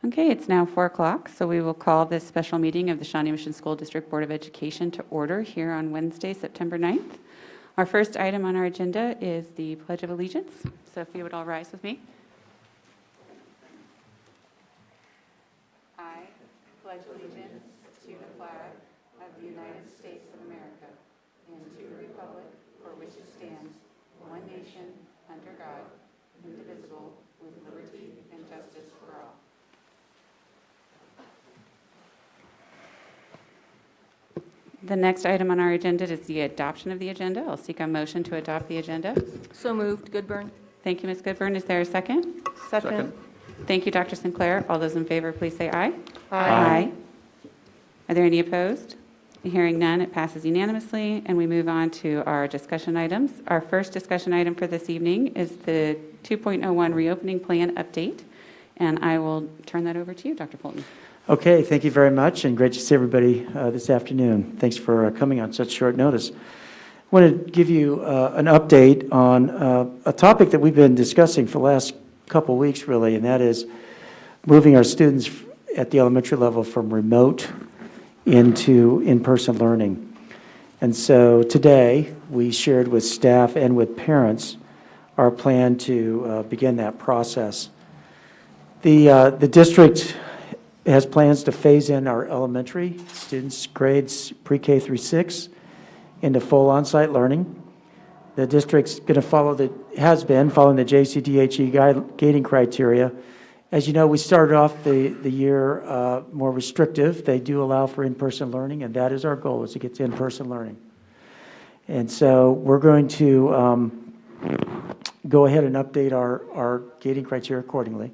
Okay, it's now 4 o'clock, so we will call this special meeting of the Shawnee Mission School District Board of Education to order here on Wednesday, September 9th. Our first item on our agenda is the Pledge of Allegiance. So if you would all rise with me. I pledge allegiance to the flag of the United States of America and to the republic for which it stands, one nation, under God, indivisible, with liberty and justice for all. The next item on our agenda is the adoption of the agenda. I'll seek a motion to adopt the agenda. So moved. Goodburn. Thank you, Ms. Goodburn. Is there a second? Second. Thank you, Dr. Sinclair. All those in favor, please say aye. Aye. Are there any opposed? Hearing none, it passes unanimously, and we move on to our discussion items. Our first discussion item for this evening is the 2.01 reopening plan update, and I will turn that over to you, Dr. Fulton. Okay, thank you very much, and great to see everybody this afternoon. Thanks for coming on such short notice. I want to give you an update on a topic that we've been discussing for the last couple of weeks, really, and that is moving our students at the elementary level from remote into in-person learning. And so today, we shared with staff and with parents our plan to begin that process. The district has plans to phase in our elementary students' grades pre-K through 6 into full on-site learning. The district's going to has been following the JCDHE gating criteria. As you know, we started off the year more restrictive. They do allow for in-person learning, and that is our goal, is to get to in-person learning. And so we're going to go ahead and update our gating criteria accordingly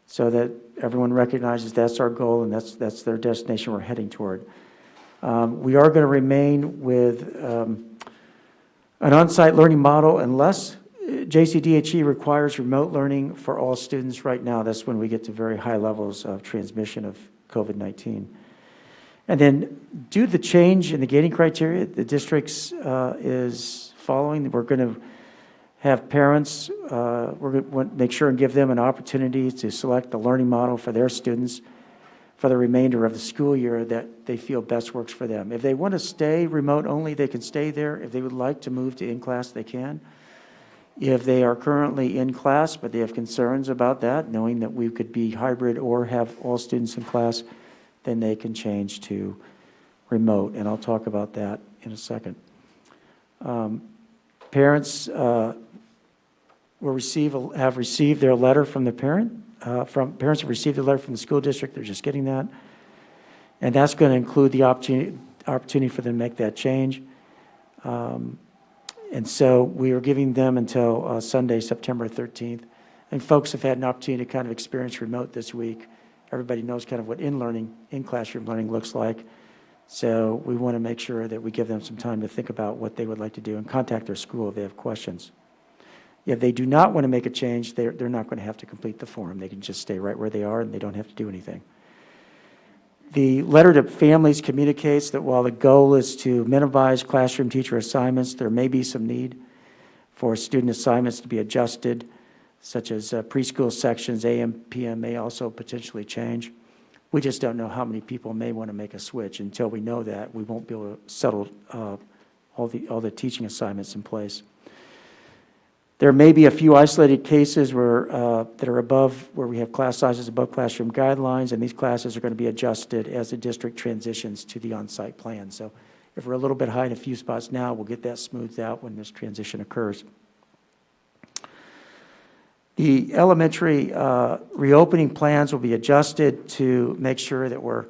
so that everyone recognizes that's our goal and that's their destination we're heading toward. We are going to remain with an on-site learning model unless JCDHE requires remote learning for all students. Right now, that's when we get to very high levels of transmission of COVID-19. And then due to the change in the gating criteria, the districts is following. We're going to have parents, we're going to make sure and give them an opportunity to select the learning model for their students for the remainder of the school year that they feel best works for them. If they want to stay remote only, they can stay there. If they would like to move to in-class, they can. If they are currently in class, but they have concerns about that, knowing that we could be hybrid or have all students in class, then they can change to remote, and I'll talk about that in a second. Parents have received their letter from the parents have received a letter from the school district. They're just getting that, and that's going to include the opportunity for them to make that change. And so we are giving them until Sunday, September 13th. And folks have had an opportunity to kind of experience remote this week. Everybody knows kind of what in-classroom learning looks like. So we want to make sure that we give them some time to think about what they would like to do and contact their school if they have questions. If they do not want to make a change, they're not going to have to complete the form. They can just stay right where they are and they don't have to do anything. The letter to families communicates that while the goal is to minimize classroom teacher assignments, there may be some need for student assignments to be adjusted, such as preschool sections, AM, PM may also potentially change. We just don't know how many people may want to make a switch. Until we know that, we won't be able to settle all the teaching assignments in place. There may be a few isolated cases where we have class sizes above classroom guidelines, and these classes are going to be adjusted as the district transitions to the on-site plan. So if we're a little bit high in a few spots now, we'll get that smoothed out when this transition occurs. The elementary reopening plans will be adjusted to make sure that we're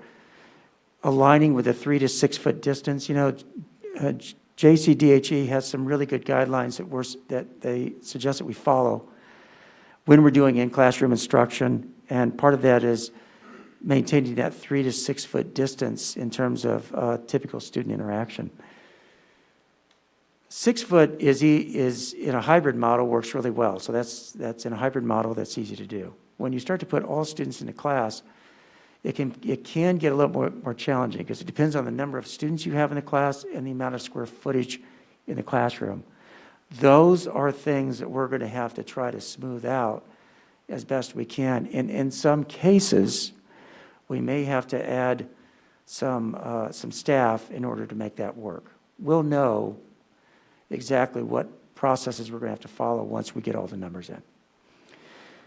aligning with a 3 to 6 foot distance. You know, JCDHE has some really good guidelines that they suggest that we follow when we're doing in-classroom instruction, and part of that is maintaining that 3 to 6 foot distance in terms of typical student interaction. 6 foot is in a hybrid model works really well, so that's in a hybrid model that's easy to do. When you start to put all students into class, it can get a little more challenging because it depends on the number of students you have in the class and the amount of square footage in the classroom. Those are things that we're going to have to try to smooth out as best we can. And in some cases, we may have to add some staff in order to make that work. We'll know exactly what processes we're going to have to follow once we get all the numbers in.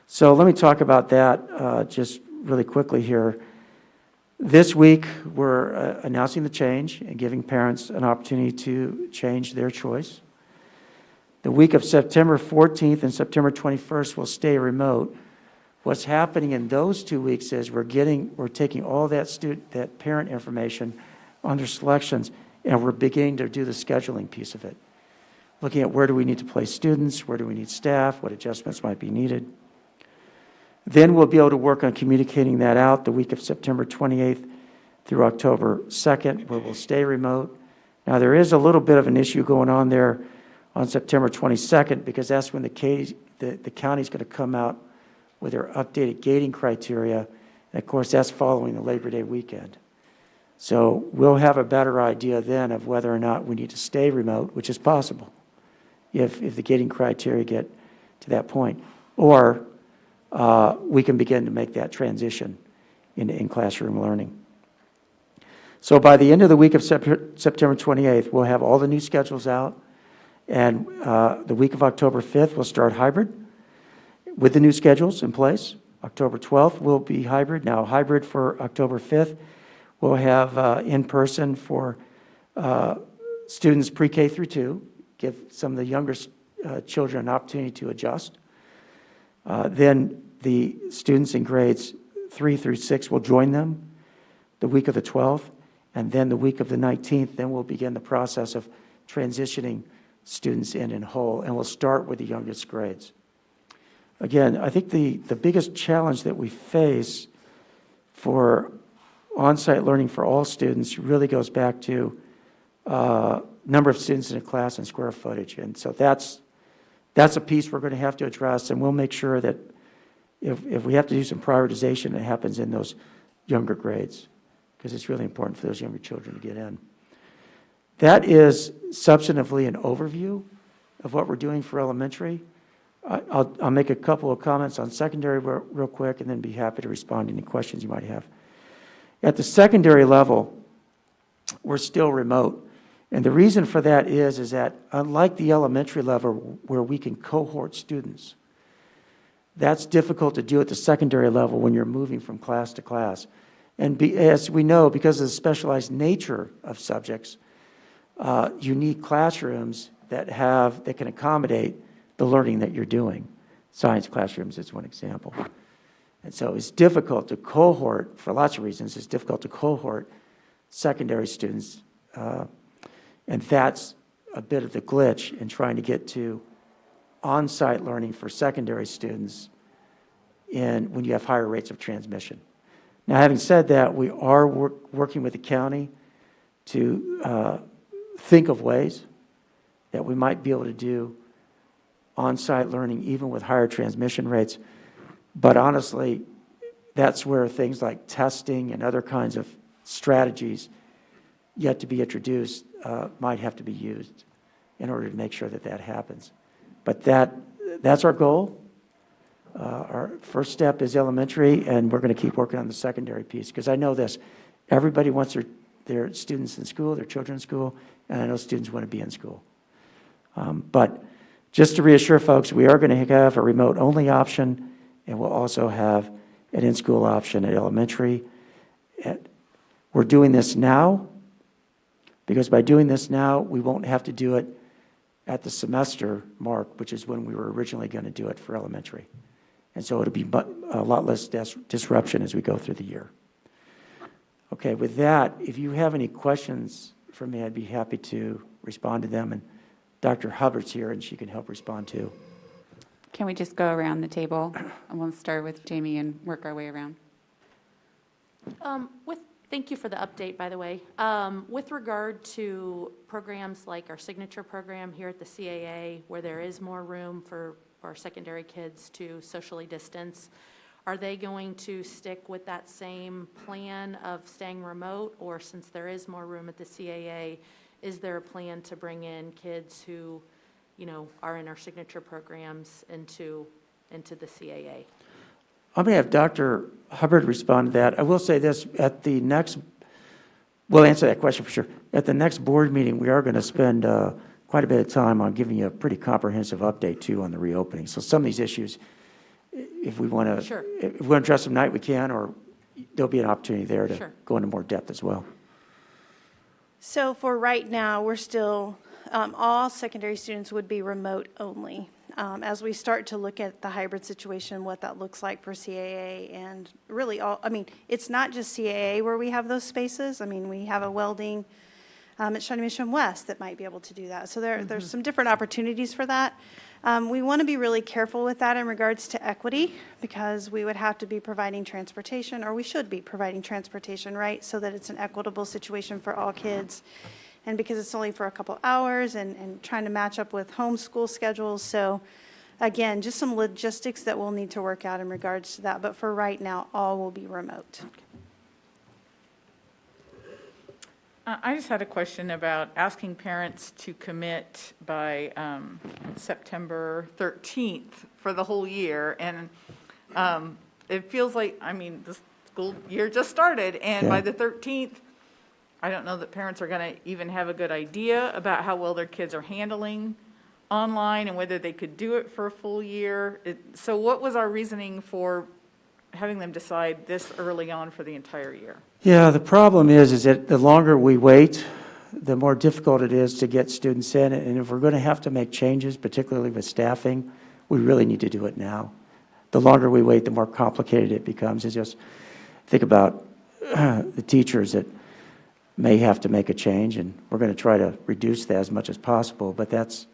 So let me talk about that just really quickly here. This week, we're announcing the change and giving parents an opportunity to change their choice. The week of September 14th and September 21st will stay remote. What's happening in those 2 weeks is we're taking all that parent information on their selections, and we're beginning to do the scheduling piece of it. Looking at where do we need to place students, where do we need staff, what adjustments might be needed. Then we'll be able to work on communicating that out the week of September 28th through October 2nd, where we'll stay remote. Now, there is a little bit of an issue going on there on September 22nd, because that's when the county's going to come out with their updated gating criteria. And of course, that's following the Labor Day weekend. So we'll have a better idea then of whether or not we need to stay remote, which is possible if the gating criteria get to that point, or we can begin to make that transition into in-classroom learning. So by the end of the week of September 28th, we'll have all the new schedules out, and the week of October 5th, we'll start hybrid with the new schedules in place. October 12th will be hybrid. Now, hybrid for October 5th, we'll have in-person for students pre-K through 2, give some of the younger children an opportunity to adjust. Then the students in grades 3 through 6 will join them the week of the 12th, and then the week of the 19th, then we'll begin the process of transitioning students in whole, and we'll start with the youngest grades. Again, I think the biggest challenge that we face for on-site learning for all students really goes back to number of students in a class and square footage, and so that's a piece we're going to have to address, and we'll make sure that if we have to do some prioritization, it happens in those younger grades, because it's really important for those younger children to get in. That is substantively an overview of what we're doing for elementary. I'll make a couple of comments on secondary real quick, and then be happy to respond to any questions you might have. At the secondary level, we're still remote. And the reason for that is that unlike the elementary level where we can cohort students, that's difficult to do at the secondary level when you're moving from class to class. And as we know, because of the specialized nature of subjects, you need classrooms that can accommodate the learning that you're doing. Science classrooms is one example. And so it's difficult to cohort, for lots of reasons, it's difficult to cohort secondary students. And that's a bit of the glitch in trying to get to on-site learning for secondary students when you have higher rates of transmission. Now, having said that, we are working with the county to think of ways that we might be able to do on-site learning even with higher transmission rates. But honestly, that's where things like testing and other kinds of strategies yet to be introduced might have to be used in order to make sure that happens. But that's our goal. Our first step is elementary, and we're going to keep working on the secondary piece, because I know this. Everybody wants their students in school, their children in school, and I know students want to be in school. But just to reassure folks, we are going to have a remote-only option, and we'll also have an in-school option at elementary. We're doing this now, because by doing this now, we won't have to do it at the semester mark, which is when we were originally going to do it for elementary. And so it'll be a lot less disruption as we go through the year. Okay, with that, if you have any questions for me, I'd be happy to respond to them. And Dr. Hubbard's here, and she can help respond too. Can we just go around the table? And we'll start with Jamie and work our way around. Thank you for the update, by the way. With regard to programs like our signature program here at the CAA, where there is more room for our secondary kids to socially distance, are they going to stick with that same plan of staying remote? Or since there is more room at the CAA, is there a plan to bring in kids who, are in our signature programs into the CAA? I'm going to have Dr. Hubbard respond to that. I will say this, we'll answer that question for sure. At the next board meeting, we are going to spend quite a bit of time on giving you a pretty comprehensive update, too, on the reopening. So some of these issues, if we want to, Sure. if we want to address them tonight, we can, or there'll be an opportunity there to Sure. go into more depth as well. So for right now, we're still, all secondary students would be remote only. As we start to look at the hybrid situation, what that looks like for CAA and really it's not just CAA where we have those spaces. I mean, we have a welding at Shawnee Mission West that might be able to do that. So there's some different opportunities for that. We want to be really careful with that in regards to equity because we would have to be providing transportation, or we should be providing transportation, right? So that it's an equitable situation for all kids. And because it's only for a couple hours and trying to match up with homeschool schedules. So again, just some logistics that we'll need to work out in regards to that. But for right now, all will be remote. I just had a question about asking parents to commit by September 13th for the whole year. And it feels like, the school year just started, and by the 13th, I don't know that parents are going to even have a good idea about how well their kids are handling online and whether they could do it for a full year. So what was our reasoning for having them decide this early on for the entire year? Yeah, the problem is that the longer we wait, the more difficult it is to get students in. And if we're going to have to make changes, particularly with staffing, we really need to do it now. The longer we wait, the more complicated it becomes. It's just think about the teachers that may have to make a change, and we're going to try to reduce that as much as possible. But that's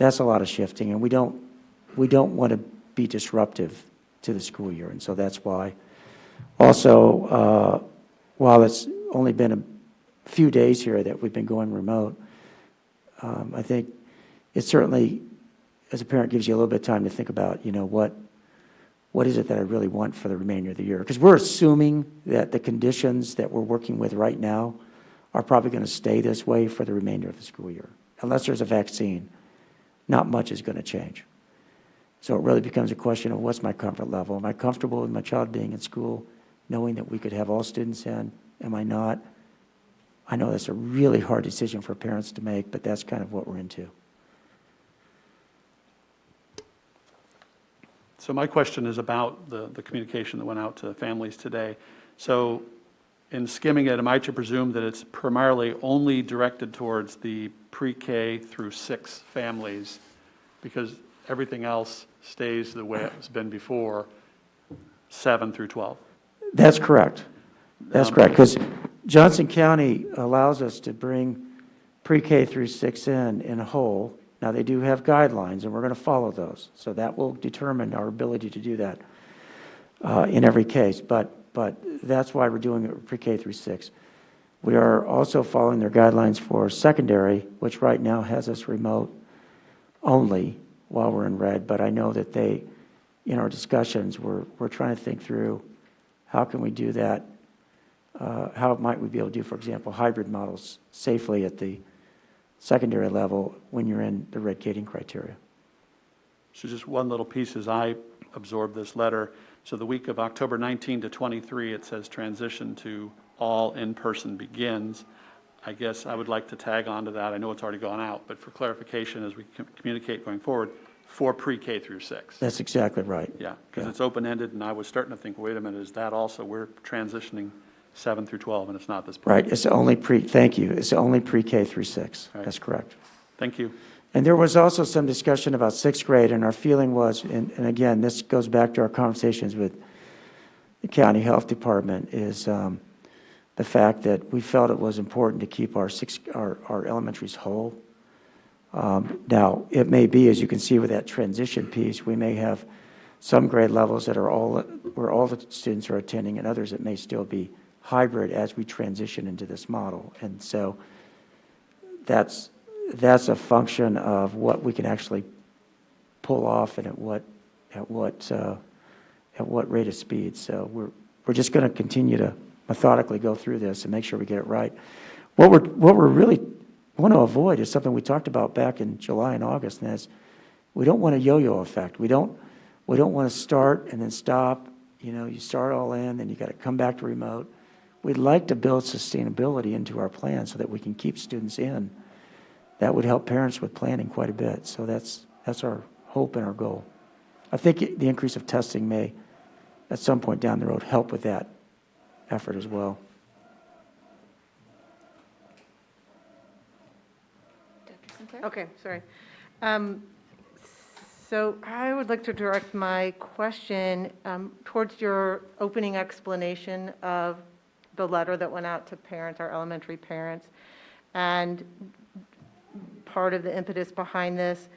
a lot of shifting, and we don't want to be disruptive to the school year, and so that's why. Also, while it's only been a few days here that we've been going remote, I think it certainly, as a parent, gives you a little bit of time to think about, what is it that I really want for the remainder of the year? Because we're assuming that the conditions that we're working with right now are probably going to stay this way for the remainder of the school year. Unless there's a vaccine, not much is going to change. So it really becomes a question of what's my comfort level? Am I comfortable with my child being in school, knowing that we could have all students in? Am I not? I know that's a really hard decision for parents to make, but that's kind of what we're into. So my question is about the communication that went out to families today. So in skimming it, am I to presume that it's primarily only directed towards the pre-K through 6 families because everything else stays the way it's been before, 7 through 12? That's correct. That's correct, because Johnson County allows us to bring pre-K through 6 in whole. Now, they do have guidelines, and we're going to follow those. So that will determine our ability to do that in every case. But that's why we're doing it pre-K through 6. We are also following their guidelines for secondary, which right now has us remote only while we're in red. But I know that in our discussions, we're trying to think through how can we do that, how might we be able to do, for example, hybrid models safely at the secondary level when you're in the red gating criteria. So just one little piece as I absorb this letter. So the week of October 19 to 23, it says transition to all in-person begins. I guess I would like to tag on to that. I know it's already gone out, but for clarification as we communicate going forward, for pre-K through 6. That's exactly right. Yeah, because it's open-ended, and I was starting to think, wait a minute, is that also, we're transitioning 7 through 12, and it's not this point. Right, it's only thank you, it's only pre-K through 6. Right. That's correct. Thank you. And there was also some discussion about 6th grade, and our feeling was, and again, this goes back to our conversations with the county health department, is the fact that we felt it was important to keep our elementaries whole. Now, it may be, as you can see with that transition piece, we may have some grade levels that are where all the students are attending, and others that may still be hybrid as we transition into this model. And so that's a function of what we can actually pull off and at what rate of speed. So we're just going to continue to methodically go through this and make sure we get it right. What we're really want to avoid is something we talked about back in July and August, and that's we don't want a yo-yo effect. We don't want to start and then stop, you start all in, then you got to come back to remote. We'd like to build sustainability into our plan so that we can keep students in. That would help parents with planning quite a bit. So that's our hope and our goal. I think the increase of testing may, at some point down the road, help with that effort as well. Dr. Sinclair? Okay, sorry. So I would like to direct my question towards your opening explanation of the letter that went out to parents, our elementary parents, and part of the impetus behind this.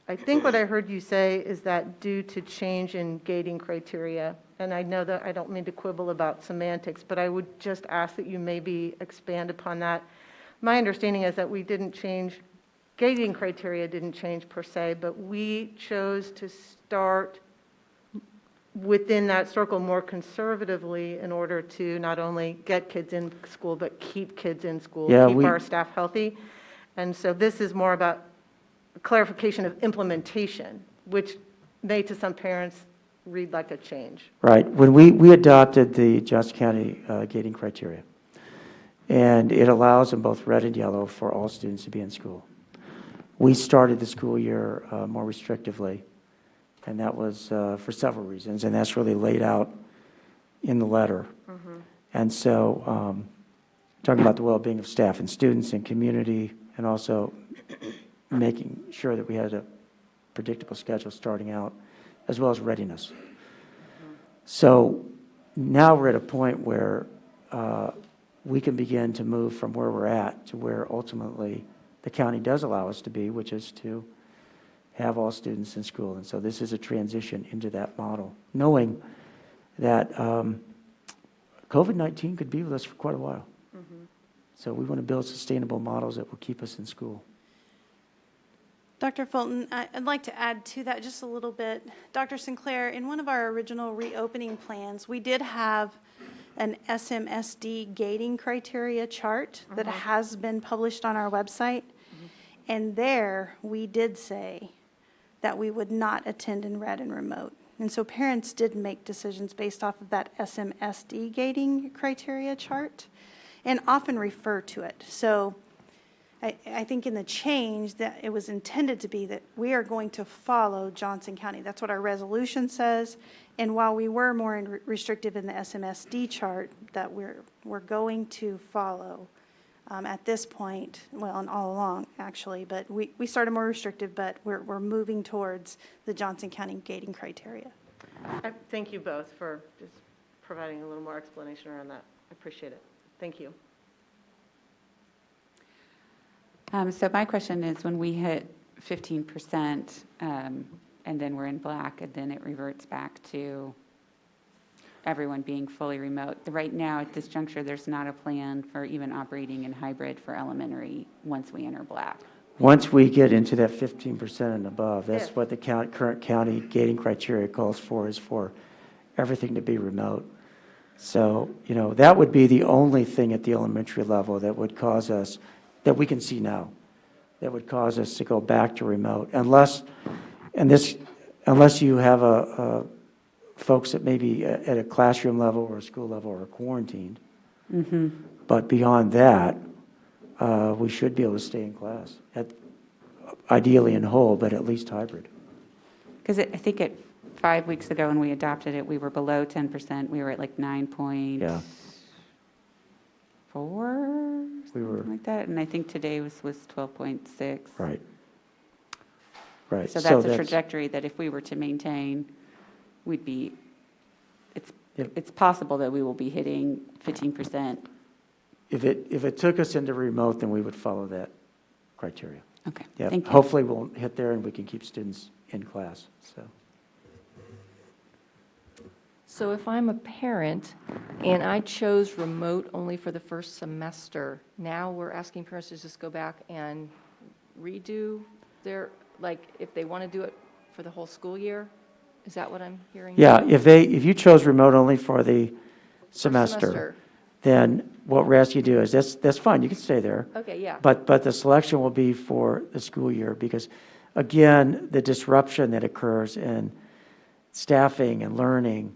I think what I heard you say is that due to change in gating criteria, and I know that I don't mean to quibble about semantics, but I would just ask that you maybe expand upon that. My understanding is that we didn't change, gating criteria didn't change per se, but we chose to start within that circle more conservatively in order to not only get kids in school, but keep kids in school, Yeah, keep our staff healthy. And so this is more about clarification of implementation, which may to some parents read like a change. Right. When we adopted the Johnson County gating criteria, and it allows in both red and yellow for all students to be in school. We started the school year more restrictively, and that was for several reasons, and that's really laid out in the letter. Mm-hmm. And so talking about the well-being of staff and students and community, and also making sure that we had a predictable schedule starting out, as well as readiness. So now we're at a point where we can begin to move from where we're at to where ultimately the county does allow us to be, which is to have all students in school. And so this is a transition into that model, knowing that COVID-19 could be with us for quite a while. Mm-hmm. So we want to build sustainable models that will keep us in school. Dr. Fulton, I'd like to add to that just a little bit. Dr. Sinclair, in one of our original reopening plans, we did have an SMSD gating criteria chart that has been published on our website. And there, we did say that we would not attend in red and remote. And so parents did make decisions based off of that SMSD gating criteria chart and often refer to it. So I think in the change that it was intended to be that we are going to follow Johnson County. That's what our resolution says. And while we were more restrictive in the SMSD chart, that we're going to follow at this point, well, and all along actually, but we started more restrictive, but we're moving towards the Johnson County gating criteria. I thank you both for just providing a little more explanation around that. I appreciate it. Thank you. So my question is, when we hit 15%, and then we're in black, and then it reverts back to everyone being fully remote. Right now, at this juncture, there's not a plan for even operating in hybrid for elementary once we enter black. Once we get into that 15% and above, that's Yeah. what the current county gating criteria calls for, is for everything to be remote. So, that would be the only thing at the elementary level that would cause us, that we can see now, that would cause us to go back to remote, unless you have folks that maybe at a classroom level or a school level are quarantined. Mm-hmm. But beyond that, we should be able to stay in class, ideally in whole, but at least hybrid. Because I think 5 weeks ago when we adopted it, we were below 10%. We were at like 9.4, Yeah. We were something like that. And I think today was 12.6. right. Right. So that's a trajectory that if we were to maintain, we'd be, Yep. it's possible that we will be hitting 15%. If it took us into remote, then we would follow that criteria. Okay, Yeah. thank you. Hopefully we'll hit there and we can keep students in class, so. So if I'm a parent and I chose remote only for the first semester, now we're asking parents to just go back and redo their, like, if they want to do it for the whole school year? Is that what I'm hearing? Yeah, if you chose remote only for the First semester, then what we're asking you to do is, that's fine, you can stay there. Okay, yeah. But the selection will be for the school year, because again, the disruption that occurs in staffing and learning,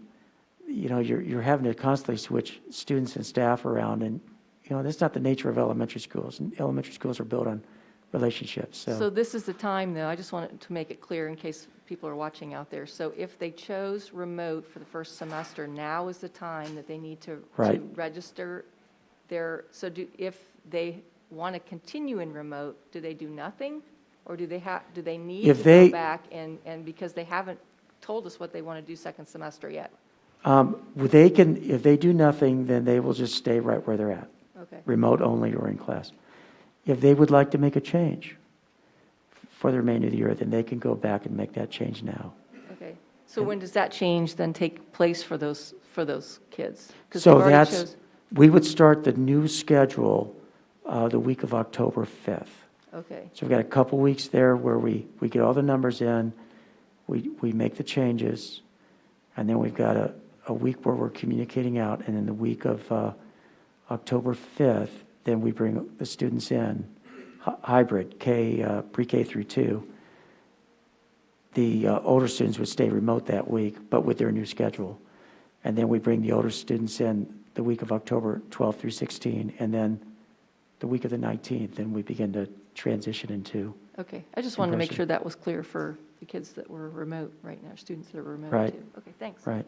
you're having to constantly switch students and staff around, and, that's not the nature of elementary schools. And elementary schools are built on relationships, So this is the time, though, I just wanted to make it clear in case people are watching out there. So if they chose remote for the first semester, now is the time that they need to Right. register if they want to continue in remote, do they do nothing? Or do they need If to they- go back and because they haven't told us what they want to do second semester yet? If they do nothing, then they will just stay right where they're at, Okay, remote only or in class. If they would like to make a change for the remainder of the year, then they can go back and make that change now. okay. So when does that change then take place for those kids? 'Cause So they've already that's, chose- we would start the new schedule the week of October 5th. Okay, So we've got a couple weeks there where we get all the numbers in, we make the changes, and then we've got a week where we're communicating out, and then the week of October 5th, then we bring the students in, hybrid, pre-K through 2. The older students would stay remote that week, but with their new schedule. And then we bring the older students in the week of October 12th through 16, and then the week of the 19th, then we begin to transition into. okay. I just wanted to make person. sure that was clear for the kids that were remote right now, students that are remote too. Right. Okay, thanks. Right.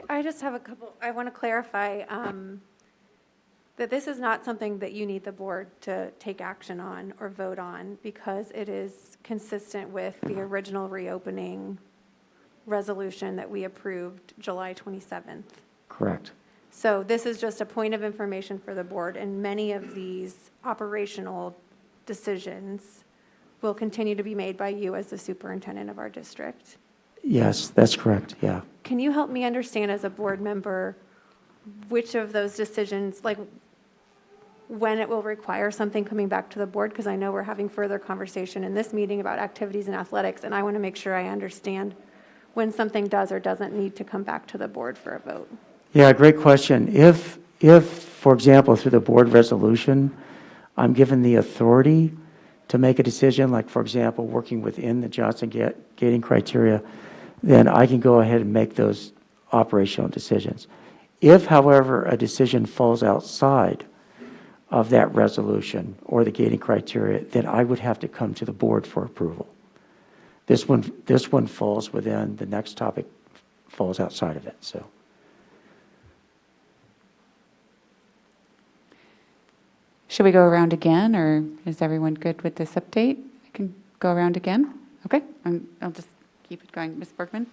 I just have a couple, I want to clarify that this is not something that you need the board to take action on or vote on because it is consistent with the original reopening resolution that we approved July 27th. Correct. So this is just a point of information for the board, and many of these operational decisions will continue to be made by you as the superintendent of our district. Yes, that's correct, yeah. Can you help me understand as a board member which of those decisions, like when it will require something coming back to the board? Because I know we're having further conversation in this meeting about activities and athletics, and I want to make sure I understand when something does or doesn't need to come back to the board for a vote. Yeah, great question. If, for example, through the board resolution, I'm given the authority to make a decision, like, for example, working within the Johnson gating criteria, then I can go ahead and make those operational decisions. If, however, a decision falls outside of that resolution or the gating criteria, then I would have to come to the board for approval. This one falls within, the next topic falls outside of it, so. Should we go around again, or is everyone good with this update? I can go around again? Okay, I'll just keep it going. Ms. Bergman?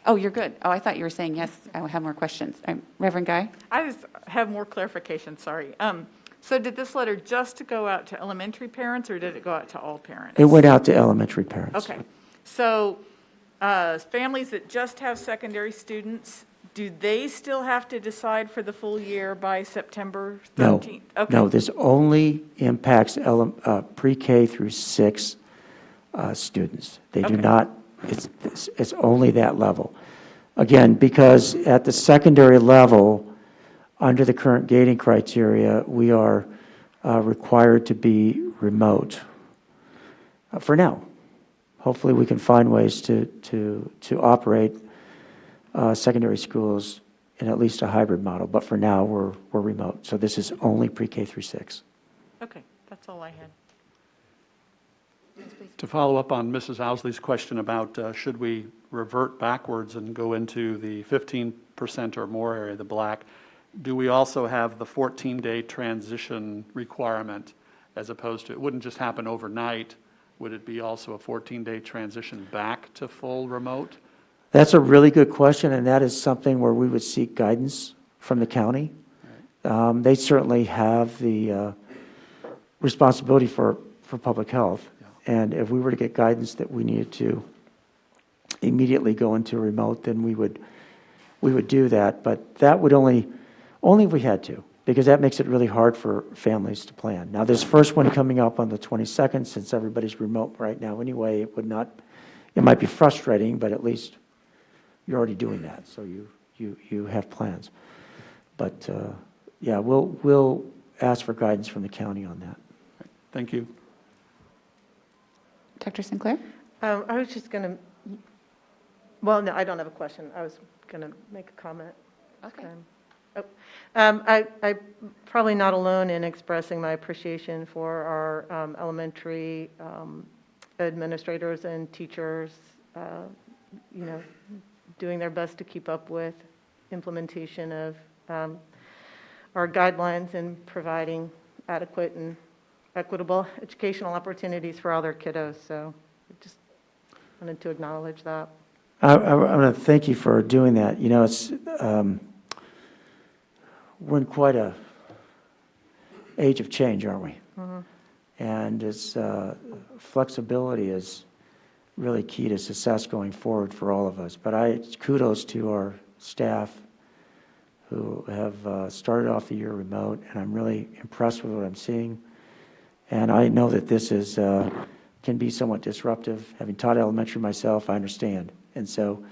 Oh, you're good. Oh, I thought you were saying yes, I will have more questions. Reverend Guy? I just have more clarification, sorry. So did this letter just go out to elementary parents, or did it go out to all parents? It went out to elementary parents. Okay, so families that just have secondary students, do they still have to decide for the full year by September 13th? No, Okay. no, this only impacts pre-K through 6 students. They do Okay. not, it's only that level. Again, because at the secondary level, under the current gating criteria, we are required to be remote for now. Hopefully, we can find ways to operate secondary schools in at least a hybrid model, but for now, we're remote. So this is only pre-K through 6. Okay, that's all I had. To follow up on Mrs. Owsley's question about should we revert backwards and go into the 15% or more area, the black, do we also have the 14-day transition requirement as opposed to, it wouldn't just happen overnight, would it be also a 14-day transition back to full remote? That's a really good question, and that is something where we would seek guidance from the county. They certainly have the responsibility for public health, and if we were to get guidance that we needed to immediately go into remote, then we would do that, but that would only if we had to, because that makes it really hard for families to plan. Now, this first one coming up on the 22nd, since everybody's remote right now anyway, it might be frustrating, but at least you're already doing that, so you have plans. But yeah, we'll ask for guidance from the county on that. Thank you. Dr. Sinclair? I was just going to, well, no, I don't have a question. I was going to make a comment. Okay. I'm probably not alone in expressing my appreciation for our elementary administrators and teachers, doing their best to keep up with implementation of our guidelines and providing adequate and equitable educational opportunities for all their kiddos. So I just wanted to acknowledge that. I want to thank you for doing that. It's we're in quite a age of change, aren't we? Mm-hmm. And it's flexibility is really key to success going forward for all of us. But kudos to our staff who have started off the year remote, and I'm really impressed with what I'm seeing. And I know that this is can be somewhat disruptive. Having taught elementary myself, I understand. And so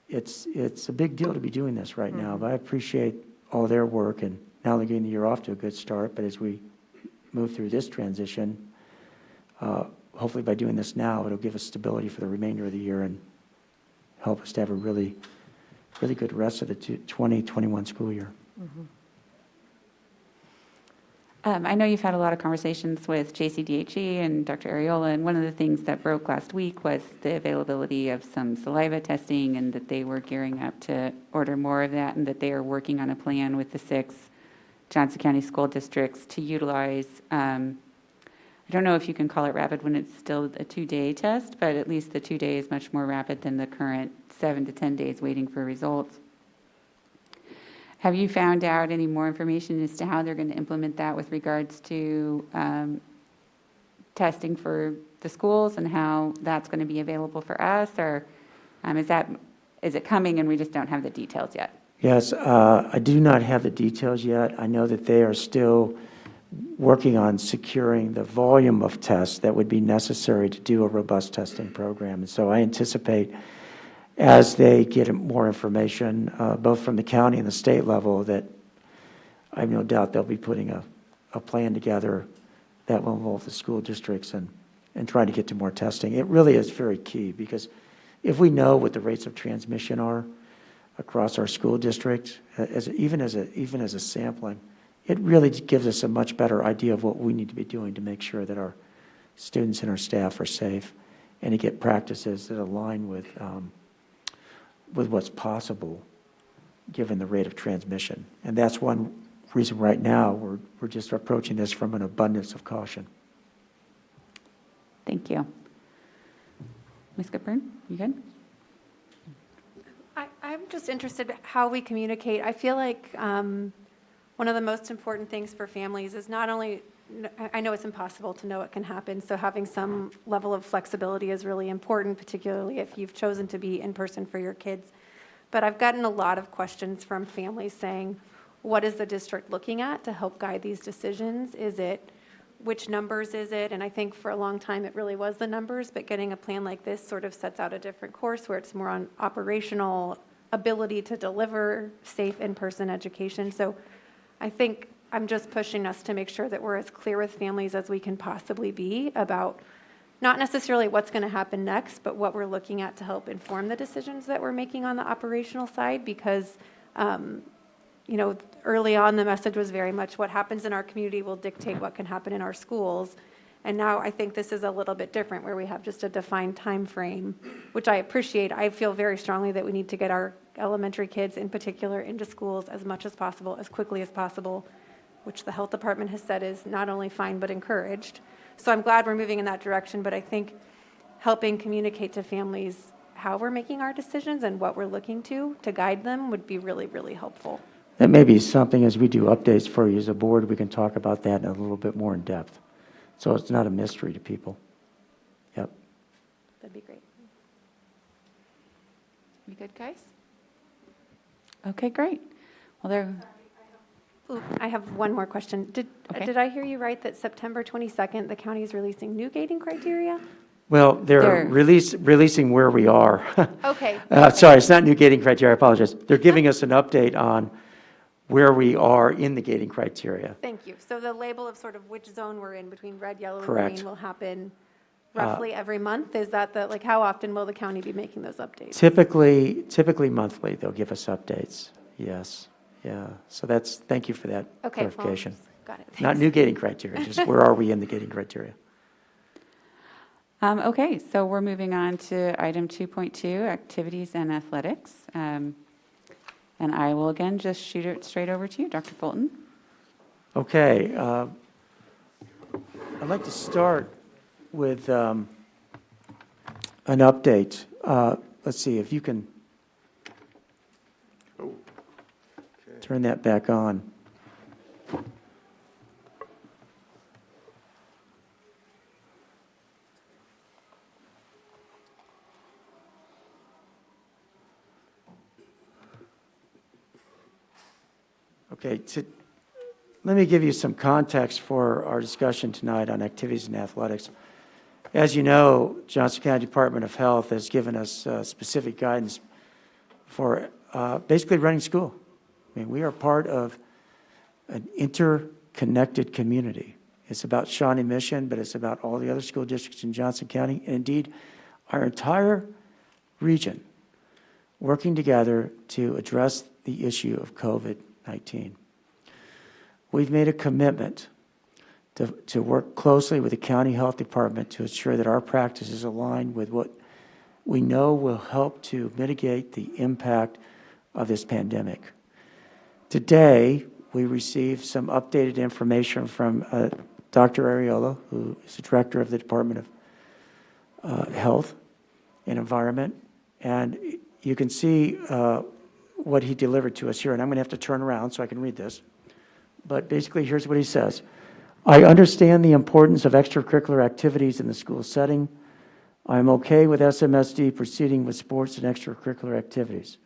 it's a big deal to be doing this right now. But I appreciate all their work, and now they're getting the year off to a good start. But as we move through this transition, hopefully by doing this now, it'll give us stability for the remainder of the year and help us to have a really, really good rest of the 2021 school year. Mm-hmm. I know you've had a lot of conversations with JCDHE and Dr. Ariola, and one of the things that broke last week was the availability of some saliva testing, and that they were gearing up to order more of that, and that they are working on a plan with the 6 Johnson County school districts to utilize, I don't know if you can call it rapid when it's still a 2-day test, but at least the 2-day is much more rapid than the current 7 to 10 days waiting for results. Have you found out any more information as to how they're going to implement that with regards to testing for the schools and how that's going to be available for us? Or is it coming and we just don't have the details yet? Yes, I do not have the details yet. I know that they are still working on securing the volume of tests that would be necessary to do a robust testing program. And so I anticipate, as they get more information, both from the county and the state level, that I have no doubt they'll be putting a plan together that will involve the school districts and trying to get to more testing. It really is very key, because if we know what the rates of transmission are across our school district, even as a sampling, it really gives us a much better idea of what we need to be doing to make sure that our students and our staff are safe, and to get practices that align with what's possible given the rate of transmission. And that's one reason right now we're just approaching this from an abundance of caution. Thank you. Ms. Goodburn, you good? I'm just interested how we communicate. I feel like one of the most important things for families is not only, I know it's impossible to know what can happen, so having some level of flexibility is really important, particularly if you've chosen to be in person for your kids. But I've gotten a lot of questions from families saying, what is the district looking at to help guide these decisions? Which numbers is it? And I think for a long time it really was the numbers, but getting a plan like this sort of sets out a different course where it's more on operational ability to deliver safe in-person education. So I think I'm just pushing us to make sure that we're as clear with families as we can possibly be about not necessarily what's going to happen next, but what we're looking at to help inform the decisions that we're making on the operational side, because early on the message was very much what happens in our community will dictate what can happen in our schools. And now I think this is a little bit different, where we have just a defined time frame, which I appreciate. I feel very strongly that we need to get our elementary kids in particular into schools as much as possible, as quickly as possible, which the health department has said is not only fine but encouraged. So I'm glad we're moving in that direction, but I think helping communicate to families how we're making our decisions and what we're looking to guide them would be really, really helpful. That may be something, as we do updates for you as a board, we can talk about that in a little bit more in depth, so it's not a mystery to people. Yep. That'd be great. You good, guys? Okay, great. Well, Ooh, I have one more question. Okay. Did I hear you right that September 22nd, the county is releasing new gating criteria? Well, they're releasing where we are. Okay. Sorry, it's not new gating criteria, I apologize. They're giving us an update on where we are in the gating criteria. Thank you. So the label of sort of which zone we're in between red, yellow, and Correct. green will happen roughly every month? Is that like, how often will the county be making those updates? Typically monthly, they'll give us updates. Yes, yeah. So thank you for that Okay, well, clarification. got it. Not new gating criteria, just where are we in the gating criteria? Okay, so we're moving on to item 2.2, activities and athletics. And I will again just shoot it straight over to you, Dr. Fulton. Okay, I'd like to start with an update. Let's see if you can turn that back on. Okay, let me give you some context for our discussion tonight on activities and athletics. As you know, Johnson County Department of Health has given us specific guidance for basically running school. I mean, we are part of an interconnected community. It's about Shawnee Mission, but it's about all the other school districts in Johnson County, and indeed our entire region working together to address the issue of COVID-19. We've made a commitment to work closely with the county health department to ensure that our practices align with what we know will help to mitigate the impact of this pandemic. Today, we received some updated information from Dr. Ariola, who is the director of the Department of Health and Environment, and you can see what he delivered to us here, and I'm going to have to turn around so I can read this. But basically, here's what he says. I understand the importance of extracurricular activities in the school setting. I'm okay with SMSD proceeding with sports and extracurricular activities.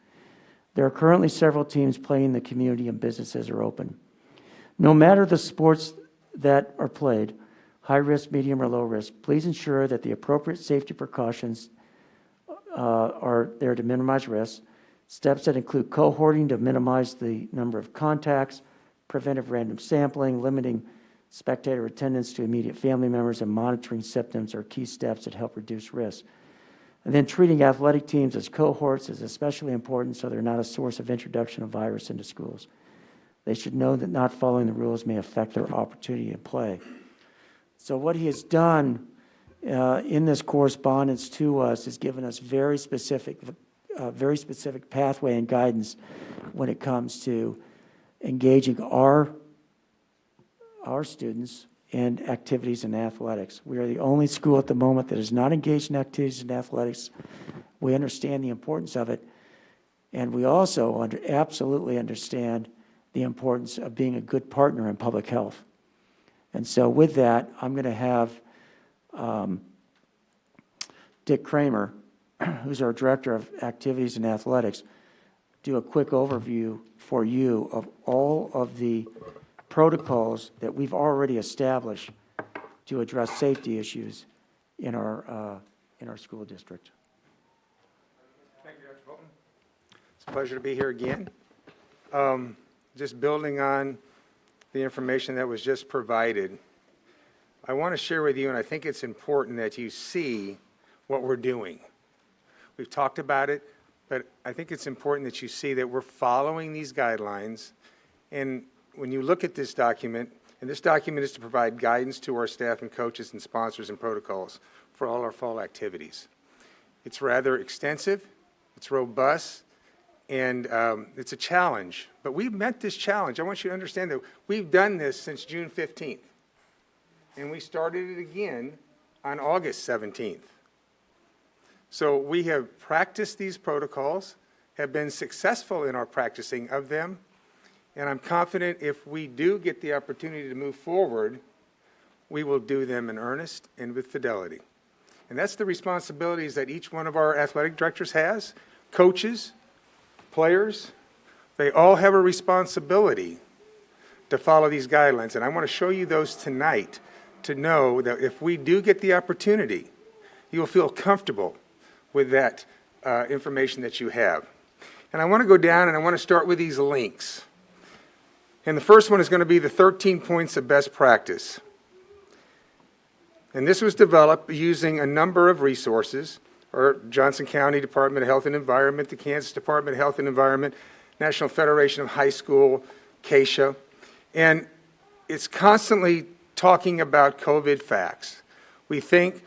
There are currently several teams playing in the community and businesses are open. No matter the sports that are played, high risk, medium, or low risk, please ensure that the appropriate safety precautions are there to minimize risk. Steps that include cohorting to minimize the number of contacts, preventive random sampling, limiting spectator attendance to immediate family members, and monitoring symptoms are key steps that help reduce risk. And then treating athletic teams as cohorts is especially important so they're not a source of introduction of virus into schools. They should know that not following the rules may affect their opportunity to play. So what he has done in this correspondence to us is given us very specific pathway and guidance when it comes to engaging our students in activities and athletics. We are the only school at the moment that is not engaged in activities and athletics. We understand the importance of it, and we also absolutely understand the importance of being a good partner in public health. And so with that, I'm going to have Dick Kramer, who's our Director of Activities and Athletics, do a quick overview for you of all of the protocols that we've already established to address safety issues in our school district. Thank you, Dr. Fulton. It's a pleasure to be here again. Just building on the information that was just provided, I want to share with you, and I think it's important that you see what we're doing. We've talked about it, but I think it's important that you see that we're following these guidelines. And when you look at this document, and this document is to provide guidance to our staff and coaches and sponsors and protocols for all our fall activities. It's rather extensive, it's robust, and it's a challenge. But we've met this challenge. I want you to understand that we've done this since June 15th. And we started it again on August 17th. So we have practiced these protocols, have been successful in our practicing of them, and I'm confident if we do get the opportunity to move forward, we will do them in earnest and with fidelity. And that's the responsibilities that each one of our athletic directors has, coaches, players. They all have a responsibility to follow these guidelines. And I want to show you those tonight to know that if we do get the opportunity, you'll feel comfortable with that information that you have. And I want to go down and I want to start with these links. And the first one is going to be the 13 points of best practice. And this was developed using a number of resources, or Johnson County Department of Health and Environment, the Kansas Department of Health and Environment, National Federation of High School, KSHA. And it's constantly talking about COVID facts. We think,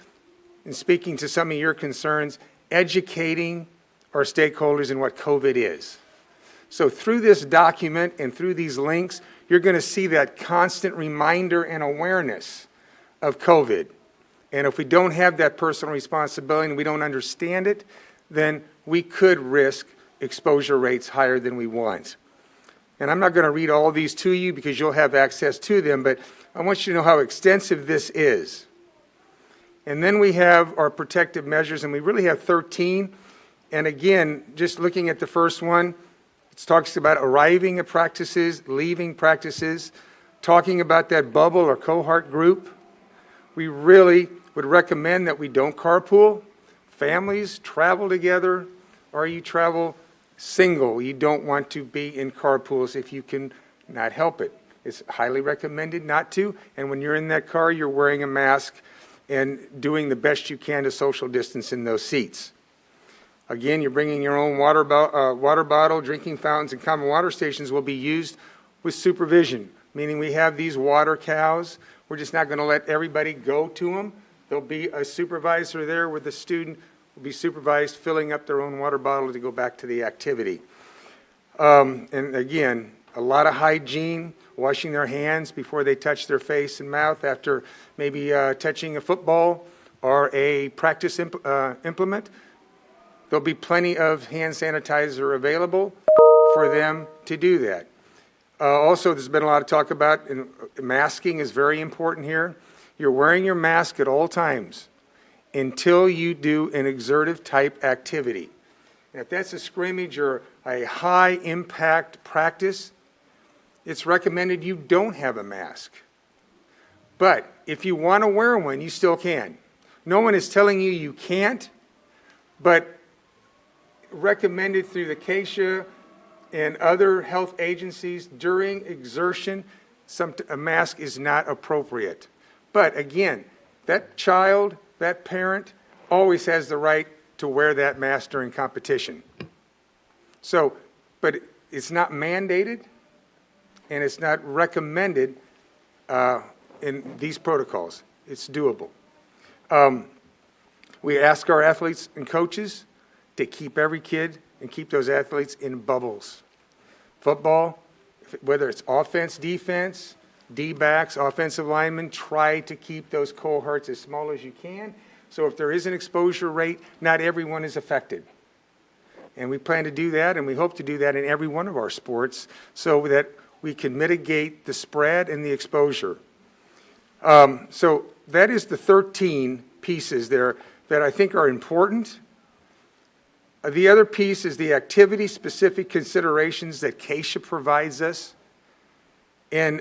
in speaking to some of your concerns, educating our stakeholders in what COVID is. So through this document and through these links, you're going to see that constant reminder and awareness of COVID. And if we don't have that personal responsibility and we don't understand it, then we could risk exposure rates higher than we want. And I'm not going to read all these to you because you'll have access to them, but I want you to know how extensive this is. And then we have our protective measures, and we really have 13. And again, just looking at the first one, it talks about arriving at practices, leaving practices, talking about that bubble or cohort group. We really would recommend that we don't carpool. Families travel together, or you travel single. You don't want to be in carpools if you can not help it. It's highly recommended not to, and when you're in that car, you're wearing a mask and doing the best you can to social distance in those seats. Again, you're bringing your own water bottle, drinking fountains, and common water stations will be used with supervision, meaning we have these water cows. We're just not going to let everybody go to them. There'll be a supervisor there where the student will be supervised filling up their own water bottle to go back to the activity. And again, a lot of hygiene, washing their hands before they touch their face and mouth after maybe touching a football or a practice implement. There'll be plenty of hand sanitizer available for them to do that. Also, there's been a lot of talk about, and masking is very important here. You're wearing your mask at all times until you do an exertive type activity. And if that's a scrimmage or a high impact practice, it's recommended you don't have a mask. But if you want to wear one, you still can. No one is telling you you can't, but recommended through the KSHA and other health agencies during exertion, a mask is not appropriate. But again, that child, that parent, always has the right to wear that mask during competition. So, but it's not mandated, and it's not recommended in these protocols. It's doable. We ask our athletes and coaches to keep every kid and keep those athletes in bubbles. Football, whether it's offense, defense, D-backs, offensive linemen, try to keep those cohorts as small as you can. So if there is an exposure rate, not everyone is affected. And we plan to do that, and we hope to do that in every one of our sports so that we can mitigate the spread and the exposure. So that is the 13 pieces there that I think are important. The other piece is the activity-specific considerations that KSHA provides us. And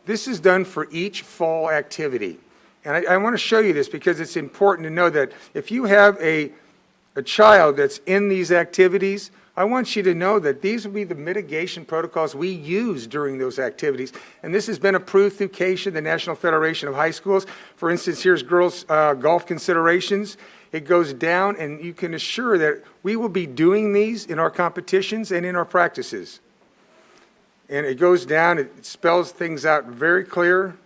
this is done for each fall activity. And I want to show you this because it's important to know that if you have a child that's in these activities, I want you to know that these will be the mitigation protocols we use during those activities. And this has been approved through KSHA, the National Federation of High Schools. For instance, here's girls' golf considerations. It goes down, and you can assure that we will be doing these in our competitions and in our practices. And it goes down, it spells things out very clear.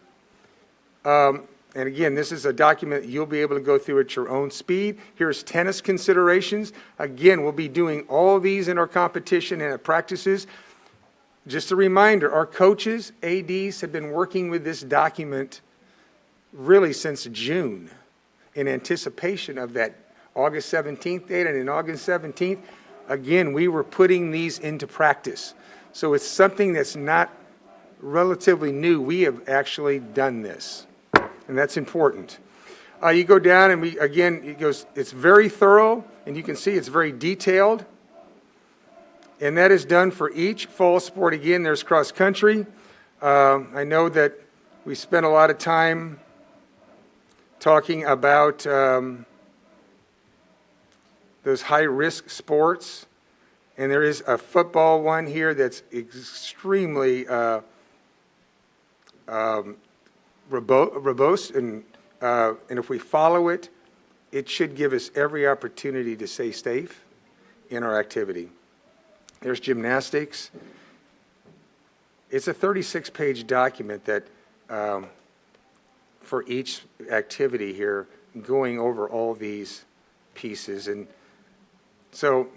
And again, this is a document that you'll be able to go through at your own speed. Here's tennis considerations. Again, we'll be doing all these in our competition and at practices. Just a reminder, our coaches, ADs, have been working with this document really since June in anticipation of that August 17th date. And in August 17th, again, we were putting these into practice. So it's something that's not relatively new. We have actually done this, and that's important. You go down, and it's very thorough, and you can see it's very detailed. And that is done for each fall sport. Again, there's cross country. I know that we spent a lot of time talking about those high-risk sports. And there is a football one here that's extremely robust and And if we follow it, it should give us every opportunity to stay safe in our activity. There's gymnastics. It's a 36-page document that, for each activity here, going over all these pieces. And so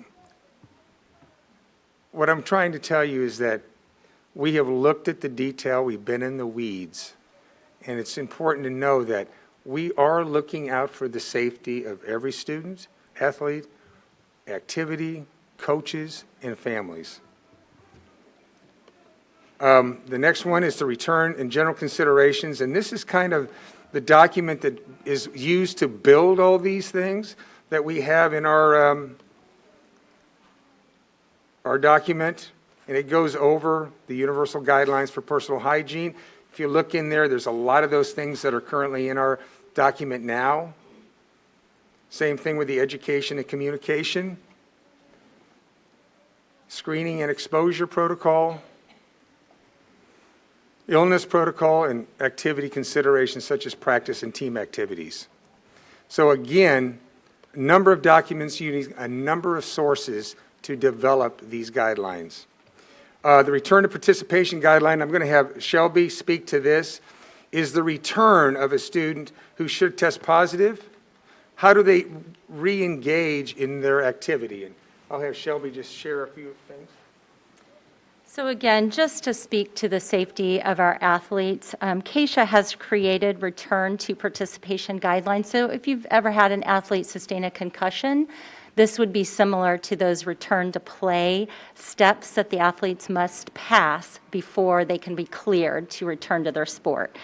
what I'm trying to tell you is that we have looked at the detail, we've been in the weeds, and it's important to know that we are looking out for the safety of every student, athlete, activity, coaches, and families. The next one is the return and general considerations, and this is kind of the document that is used to build all these things that we have in our document, and it goes over the universal guidelines for personal hygiene. If you look in there, there's a lot of those things that are currently in our document now. Same thing with the education and communication, screening and exposure protocol, illness protocol, and activity considerations such as practice and team activities. So again, a number of documents using a number of sources to develop these guidelines. The return to participation guideline, I'm going to have Shelby speak to this, is the return of a student who should test positive. How do they re-engage in their activity? And I'll have Shelby just share a few things. So again, just to speak to the safety of our athletes, Keisha has created return to participation guidelines. So if you've ever had an athlete sustain a concussion, this would be similar to those return to play steps that the athletes must pass before they can be cleared to return to their sport.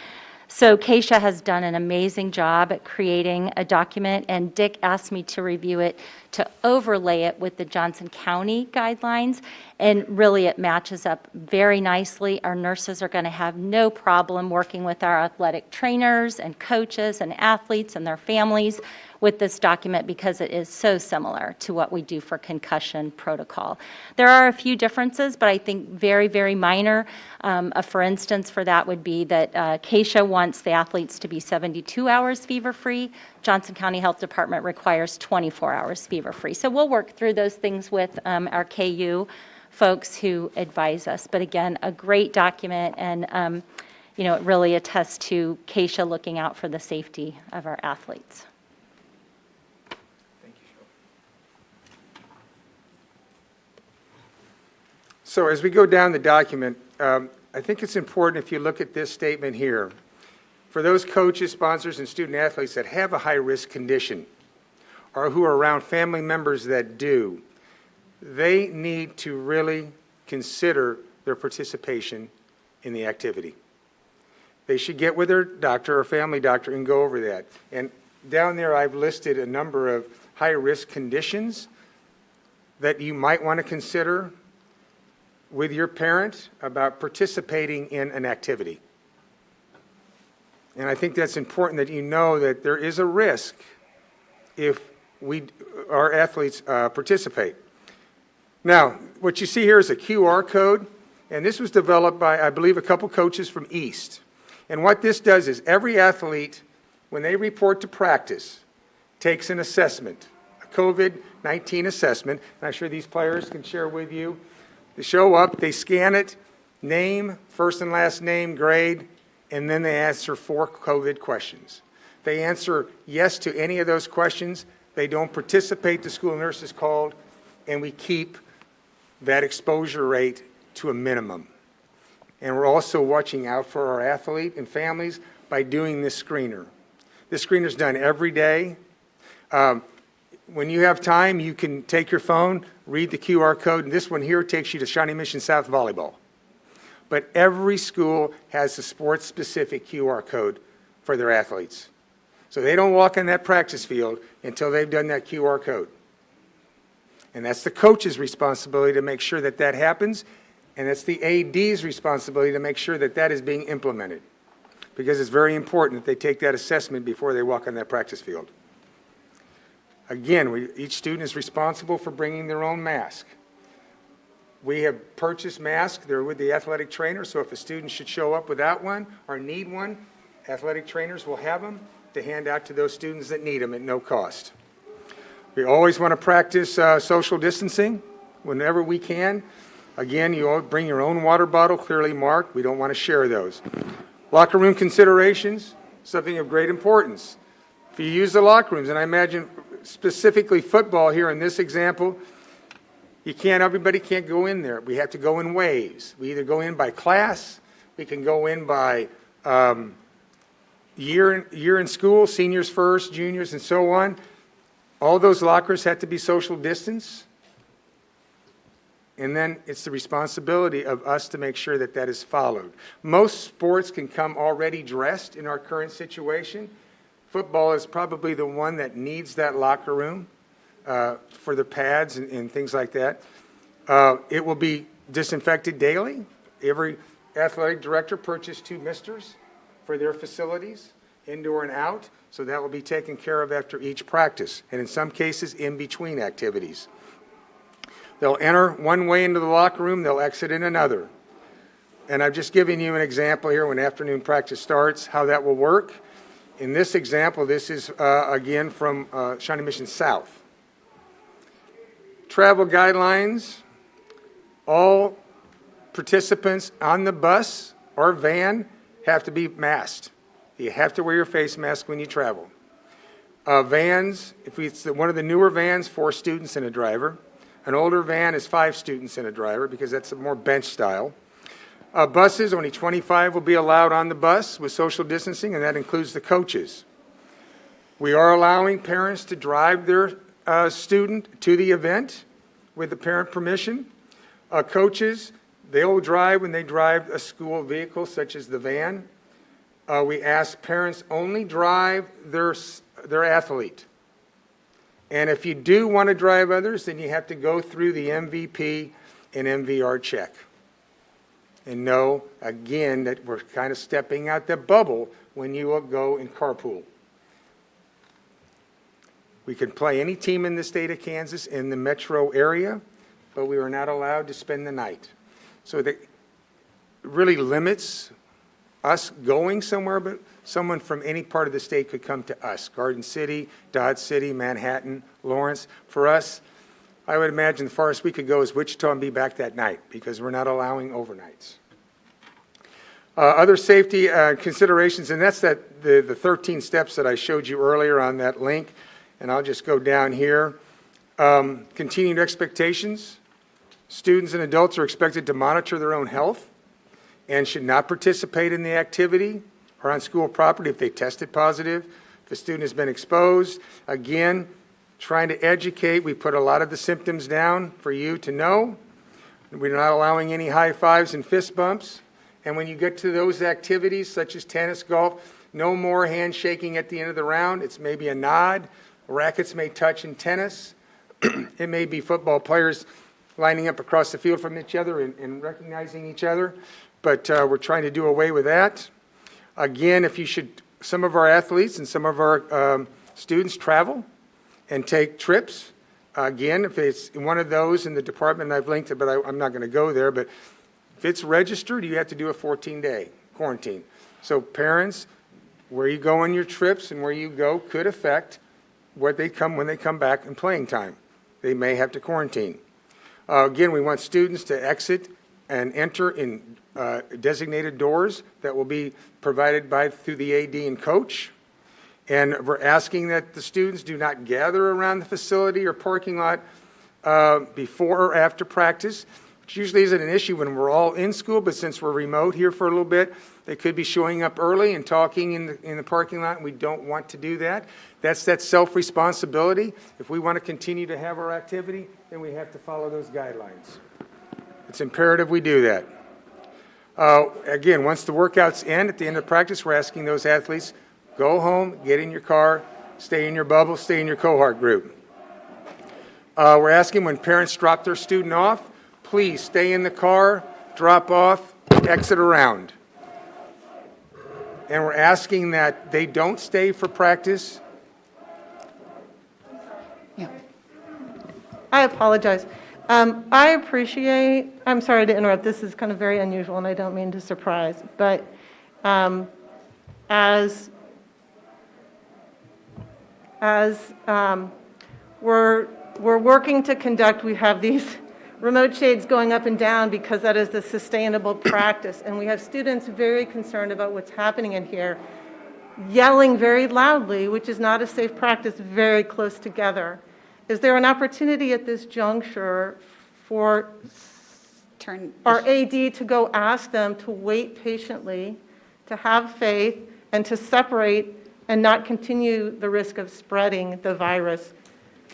So Keisha has done an amazing job at creating a document, and Dick asked me to review it to overlay it with the Johnson County guidelines, and really it matches up very nicely. Our nurses are going to have no problem working with our athletic trainers and coaches and athletes and their families with this document because it is so similar to what we do for concussion protocol. There are a few differences, but I think very, very minor. For instance, for that would be that Keisha wants the athletes to be 72 hours fever-free. Johnson County Health Department requires 24 hours fever-free. So we'll work through those things with our KU folks who advise us. But again, a great document, and it really attests to Keisha looking out for the safety of our athletes. So as we go down the document, I think it's important if you look at this statement here, for those coaches, sponsors, and student athletes that have a high-risk condition or who are around family members that do, they need to really consider their participation in the activity. They should get with their doctor or family doctor and go over that. And down there I've listed a number of high-risk conditions that you might want to consider with your parent about participating in an activity. And I think that's important that you know that there is a risk if our athletes participate. Now, what you see here is a QR code, and this was developed by, I believe, a couple coaches from East. And what this does is every athlete, when they report to practice, takes an assessment, a COVID-19 assessment, and I'm sure these players can share with you. They show up, they scan it, name, first and last name, grade, and then they answer 4 COVID questions. If they answer yes to any of those questions, they don't participate, the school nurse is called, and we keep that exposure rate to a minimum. And we're also watching out for our athlete and families by doing this screener. This screener is done every day. When you have time, you can take your phone, read the QR code, and this one here takes you to Shawnee Mission South Volleyball. But every school has a sports-specific QR code for their athletes. So they don't walk on that practice field until they've done that QR code. And that's the coach's responsibility to make sure that that happens, and it's the AD's responsibility to make sure that that is being implemented, because it's very important that they take that assessment before they walk on that practice field. Again, each student is responsible for bringing their own mask. We have purchased masks. They're with the athletic trainer, so if a student should show up without one or need one, athletic trainers will have them. to hand out to those students that need them at no cost. We always want to practice social distancing whenever we can. Again, you all bring your own water bottle, clearly marked. We don't want to share those. Locker room considerations, something of great importance. If you use the locker rooms, and I imagine specifically football here in this example, everybody can't go in there. We have to go in waves. We either go in by class, we can go in by year in school, seniors first, juniors, and so on. All those lockers have to be social distance. And then it's the responsibility of us to make sure that that is followed. Most sports can come already dressed in our current situation. Football is probably the one that needs that locker room for the pads and things like that. It will be disinfected daily. Every athletic director purchased 2 misters for their facilities, indoor and out, so that will be taken care of after each practice, and in some cases, in between activities. They'll enter one way into the locker room, they'll exit in another. And I've just given you an example here when afternoon practice starts, how that will work. In this example, this is, again, from Shawnee Mission South. Travel guidelines, all participants on the bus or van have to be masked. You have to wear your face mask when you travel. Vans, if it's one of the newer vans, 4 students and a driver. An older van is 5 students and a driver because that's a more bench style. Buses, only 25 will be allowed on the bus with social distancing, and that includes the coaches. We are allowing parents to drive their student to the event with the parent permission. Coaches, they will drive when they drive a school vehicle such as the van. We ask parents only drive their athlete. And if you do want to drive others, then you have to go through the MVP and MVR check. And know, again, that we're kind of stepping out the bubble when you will go in carpool. We can play any team in the state of Kansas in the metro area, but we are not allowed to spend the night. So that really limits us going somewhere, but someone from any part of the state could come to us. Garden City, Dodge City, Manhattan, Lawrence. For us, I would imagine the farthest we could go is Wichita and be back that night because we're not allowing overnights. Other safety considerations, and that's the 13 steps that I showed you earlier on that link, and I'll just go down here. Continued expectations. Students and adults are expected to monitor their own health and should not participate in the activity or on school property if they tested positive, if the student has been exposed. Again, trying to educate. We put a lot of the symptoms down for you to know. We're not allowing any high fives and fist bumps. And when you get to those activities such as tennis, golf, no more handshaking at the end of the round. It's maybe a nod. Rackets may touch in tennis. It may be football players lining up across the field from each other and recognizing each other. But we're trying to do away with that. Again, some of our athletes and some of our students travel and take trips. Again, if it's one of those in the department, I've linked it, but I'm not going to go there. But if it's registered, you have to do a 14-day quarantine. So parents, where you go on your trips and where you go could affect when they come back in playing time. They may have to quarantine. Again, we want students to exit and enter in designated doors that will be provided through the AD and coach. And we're asking that the students do not gather around the facility or parking lot before or after practice, which usually isn't an issue when we're all in school, but since we're remote here for a little bit, they could be showing up early and talking in the parking lot, and we don't want to do that. That's that self-responsibility. If we want to continue to have our activity, then we have to follow those guidelines. It's imperative we do that. Again, once the workouts end, at the end of practice, we're asking those athletes, go home, get in your car, stay in your bubble, stay in your cohort group. We're asking when parents drop their student off, please stay in the car, drop off, exit around. And we're asking that they don't stay for practice. I apologize. I'm sorry to interrupt, this is kind of very unusual and I don't mean to surprise, but as as we're working to conduct, we have these remote shades going up and down because that is the sustainable practice. And we have students very concerned about what's happening in here, yelling very loudly, which is not a safe practice, very close together. Is there an opportunity at this juncture for our AD to go ask them to wait patiently, to have faith, and to separate and not continue the risk of spreading the virus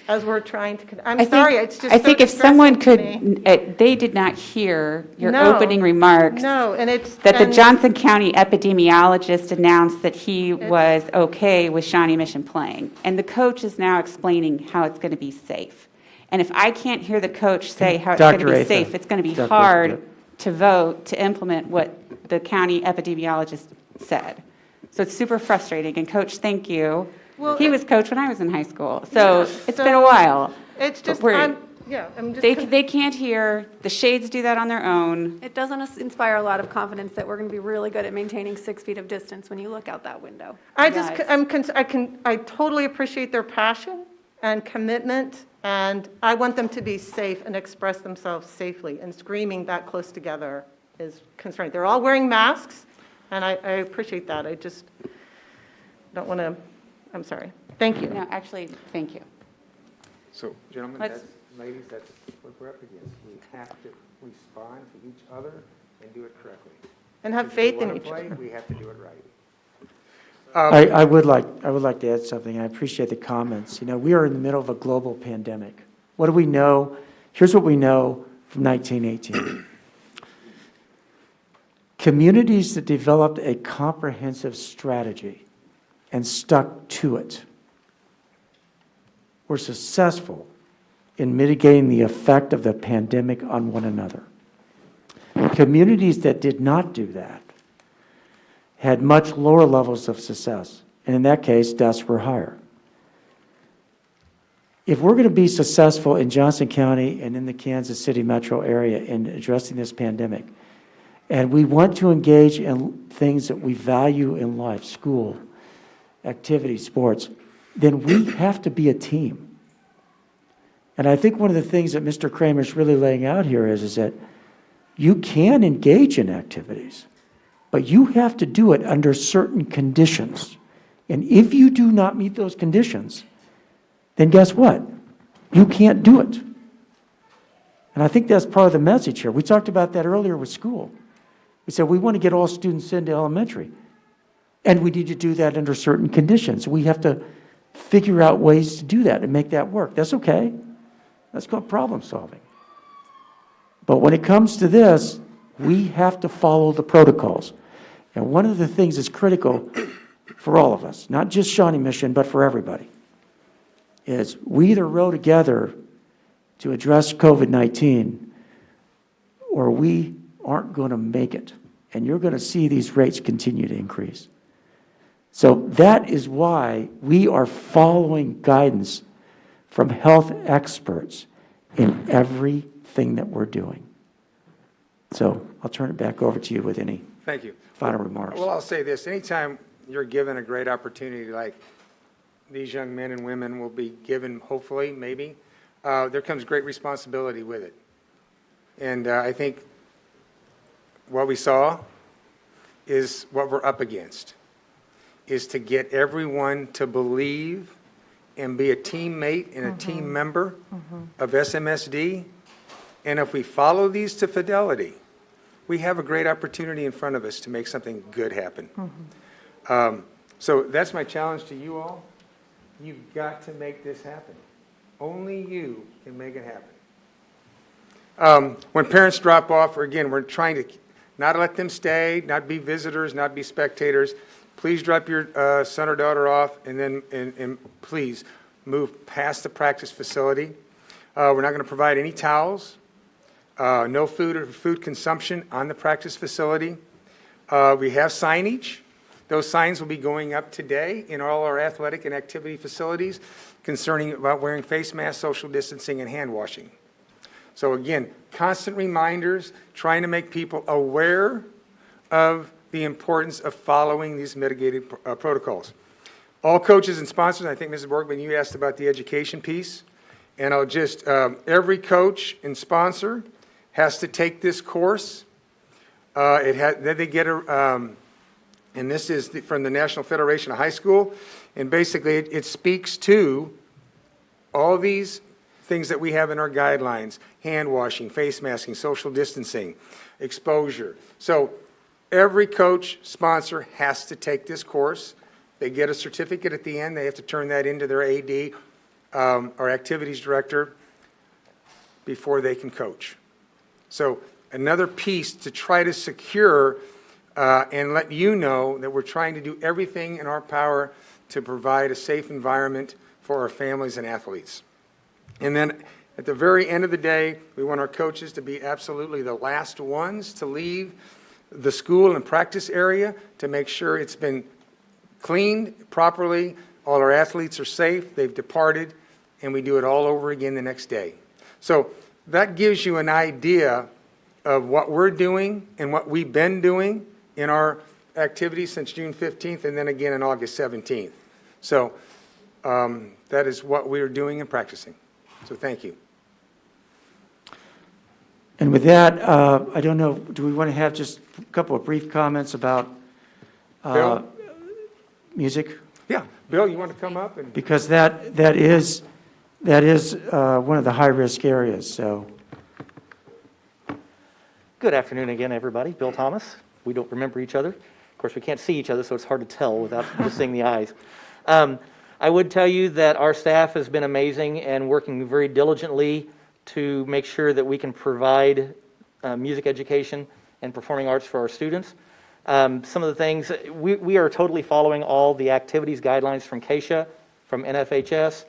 as we're trying to, it's just I think if so someone distressing to me. they did not hear your No, opening remarks. No, and it's. That the and- Johnson County epidemiologist announced that he was okay with Shawnee Mission playing. And the coach is now explaining how it's going to be safe. And if I can't hear the coach say how it's going to Dr. be Atha. safe, it's going to be Dr. hard Yep. to vote to implement what the county epidemiologist said. So it's super frustrating. And coach, thank you. Well, He was coach when I was in high school. So Yeah, it's been a while. It's just, we're- I'm just. They can't hear. The shades do that on their own. It doesn't inspire a lot of confidence that we're going to be really good at maintaining 6 feet of distance when you look out that window. I totally appreciate their passion and commitment, and I want them to be safe and express themselves safely, and screaming that close together is concerning. They're all wearing masks, and I appreciate that. I just don't want to, I'm sorry. Thank you. No, actually, thank you. So, gentlemen, Let's- ladies, that's what we're up against. We have to respond to each other and do it correctly. And have If we faith in wanna each play, other. we have to do it right. I would like to add something. I appreciate the comments. You know, we are in the middle of a global pandemic. What do we know? Here's what we know from 1918. Communities that developed a comprehensive strategy and stuck to it were successful in mitigating the effect of the pandemic on one another. Communities that did not do that had much lower levels of success, and in that case, deaths were higher. If we're going to be successful in Johnson County and in the Kansas City metro area in addressing this pandemic, and we want to engage in things that we value in life, school, activity, sports, then we have to be a team. And I think one of the things that Mr. Kramer is really laying out here is that you can engage in activities, but you have to do it under certain conditions. And if you do not meet those conditions, then guess what? You can't do it. And I think that's part of the message here. We talked about that earlier with school. We said we want to get all students into elementary, and we need to do that under certain conditions. We have to figure out ways to do that and make that work. That's okay. That's called problem solving. But when it comes to this, we have to follow the protocols. And one of the things that's critical for all of us, not just Shawnee Mission, but for everybody, is we either row together to address COVID-19 or we aren't going to make it. And you're going to see these rates continue to increase. So that is why we are following guidance from health experts in everything that we're doing. So I'll turn it back over to you with any Thank you. final remarks. Well, I'll say this. Anytime you're given a great opportunity like these young men and women will be given, hopefully, maybe, there comes great responsibility with it. And I think what we saw is what we're up against, is to get everyone to believe and be a teammate and a team member of SMSD. And if we follow these to fidelity, we have a great opportunity in front of us to make something good happen. So that's my challenge to you all. You've got to make this happen. Only you can make it happen. When parents drop off, or again, we're trying to not let them stay, not be visitors, not be spectators. Please drop your son or daughter off, and then and please move past the practice facility. We're not going to provide any towels, no food or food consumption on the practice facility. We have signage. Those signs will be going up today in all our athletic and activity facilities concerning about wearing face masks, social distancing, and hand washing. So again, constant reminders, trying to make people aware of the importance of following these mitigated protocols. All coaches and sponsors, I think Mrs. Borgman, you asked about the education piece. And I'll just, every coach and sponsor has to take this course. Then they get and this is from the National Federation of High School. And basically, it speaks to all these things that we have in our guidelines: hand washing, face masking, social distancing, exposure. So every coach, sponsor has to take this course. They get a certificate at the end. They have to turn that into their AD or activities director before they can coach. So another piece to try to secure and let you know that we're trying to do everything in our power to provide a safe environment for our families and athletes. And then at the very end of the day, we want our coaches to be absolutely the last ones to leave the school and practice area to make sure it's been cleaned properly, all our athletes are safe, they've departed, and we do it all over again the next day. So that gives you an idea of what we're doing and what we've been doing in our activities since June 15th and then again on August 17th. So that is what we're doing and practicing. So thank you. And with that, I don't know, do we want to have just a couple of brief comments about Bill? music? Yeah, Bill, you want to come up? And Because that is one of the high-risk areas, so. Good afternoon again, everybody. Bill Thomas. We don't remember each other. Of course, we can't see each other, so it's hard to tell without just seeing the eyes. I would tell you that our staff has been amazing and working very diligently to make sure that we can provide music education and performing arts for our students. Some of the things, we are totally following all the activities guidelines from Keisha, from NFHS.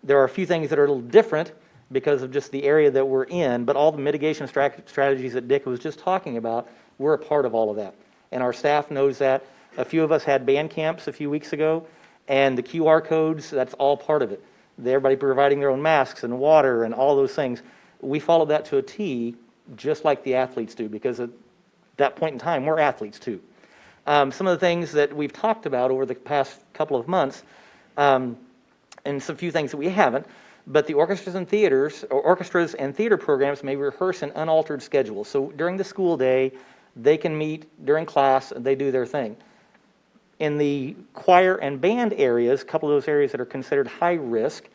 There are a few things that are a little different because of just the area that we're in, but all the mitigation strategies that Dick was just talking about, we're a part of all of that. And our staff knows that. A few of us had band camps a few weeks ago, and the QR codes, that's all part of it. Everybody providing their own masks and water and all those things. We follow that to a T, just like the athletes do, because at that point in time, we're athletes too. Some of the things that we've talked about over the past couple of months, and some few things that we haven't, but the orchestras and theater programs may rehearse an unaltered schedule. So during the school day, they can meet during class and they do their thing. In the choir and band areas, a couple of those areas that are considered high risk,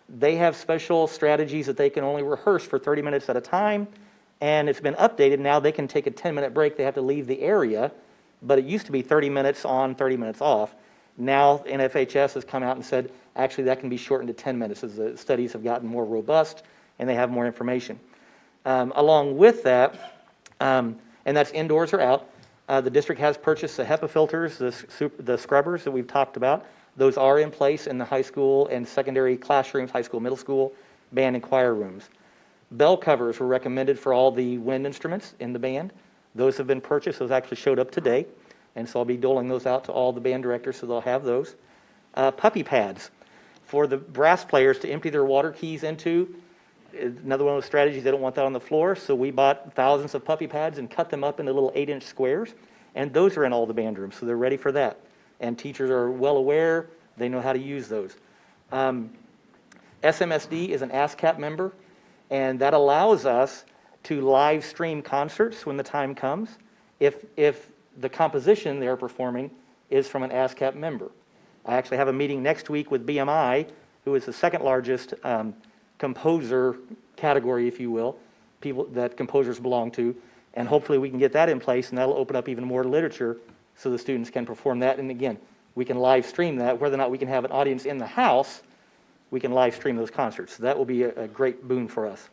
they have special strategies that they can only rehearse for 30 minutes at a time, and it's been updated. Now they can take a 10-minute break. They have to leave the area, but it used to be 30 minutes on, 30 minutes off. Now NFHS has come out and said, actually, that can be shortened to 10 minutes as the studies have gotten more robust and they have more information. Along with that, and that's indoors or out, the district has purchased the HEPA filters, the scrubbers that we've talked about. Those are in place in the high school and secondary classrooms, high school, middle school, band and choir rooms. Bell covers were recommended for all the wind instruments in the band. Those have been purchased. Those actually showed up today. And so I'll be doling those out to all the band directors so they'll have those. Puppy pads for the brass players to empty their water keys into. Another one of those strategies, they don't want that on the floor, so we bought thousands of puppy pads and cut them up into little 8-inch squares, and those are in all the band rooms, so they're ready for that. And teachers are well aware, they know how to use those. SMSD is an ASCAP member, and that allows us to live stream concerts when the time comes if the composition they're performing is from an ASCAP member. I actually have a meeting next week with BMI, who is the second largest composer category, if you will, people that composers belong to, and hopefully we can get that in place, and that'll open up even more literature so the students can perform that. And again, we can live stream that. Whether or not we can have an audience in the house, we can live stream those concerts. So that will be a great boon for us.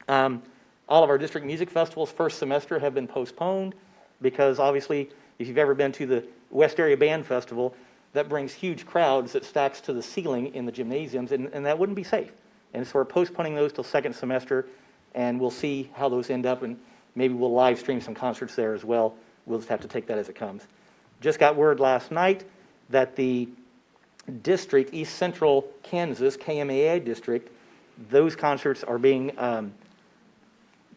All of our district music festivals first semester have been postponed because obviously, if you've ever been to the West Area Band Festival, that brings huge crowds that stacks to the ceiling in the gymnasiums, and that wouldn't be safe. And so we're postponing those till second semester, and we'll see how those end up, and maybe we'll live stream some concerts there as well. We'll just have to take that as it comes. Just got word last night that the district, East Central Kansas, KMAA district, those concerts are being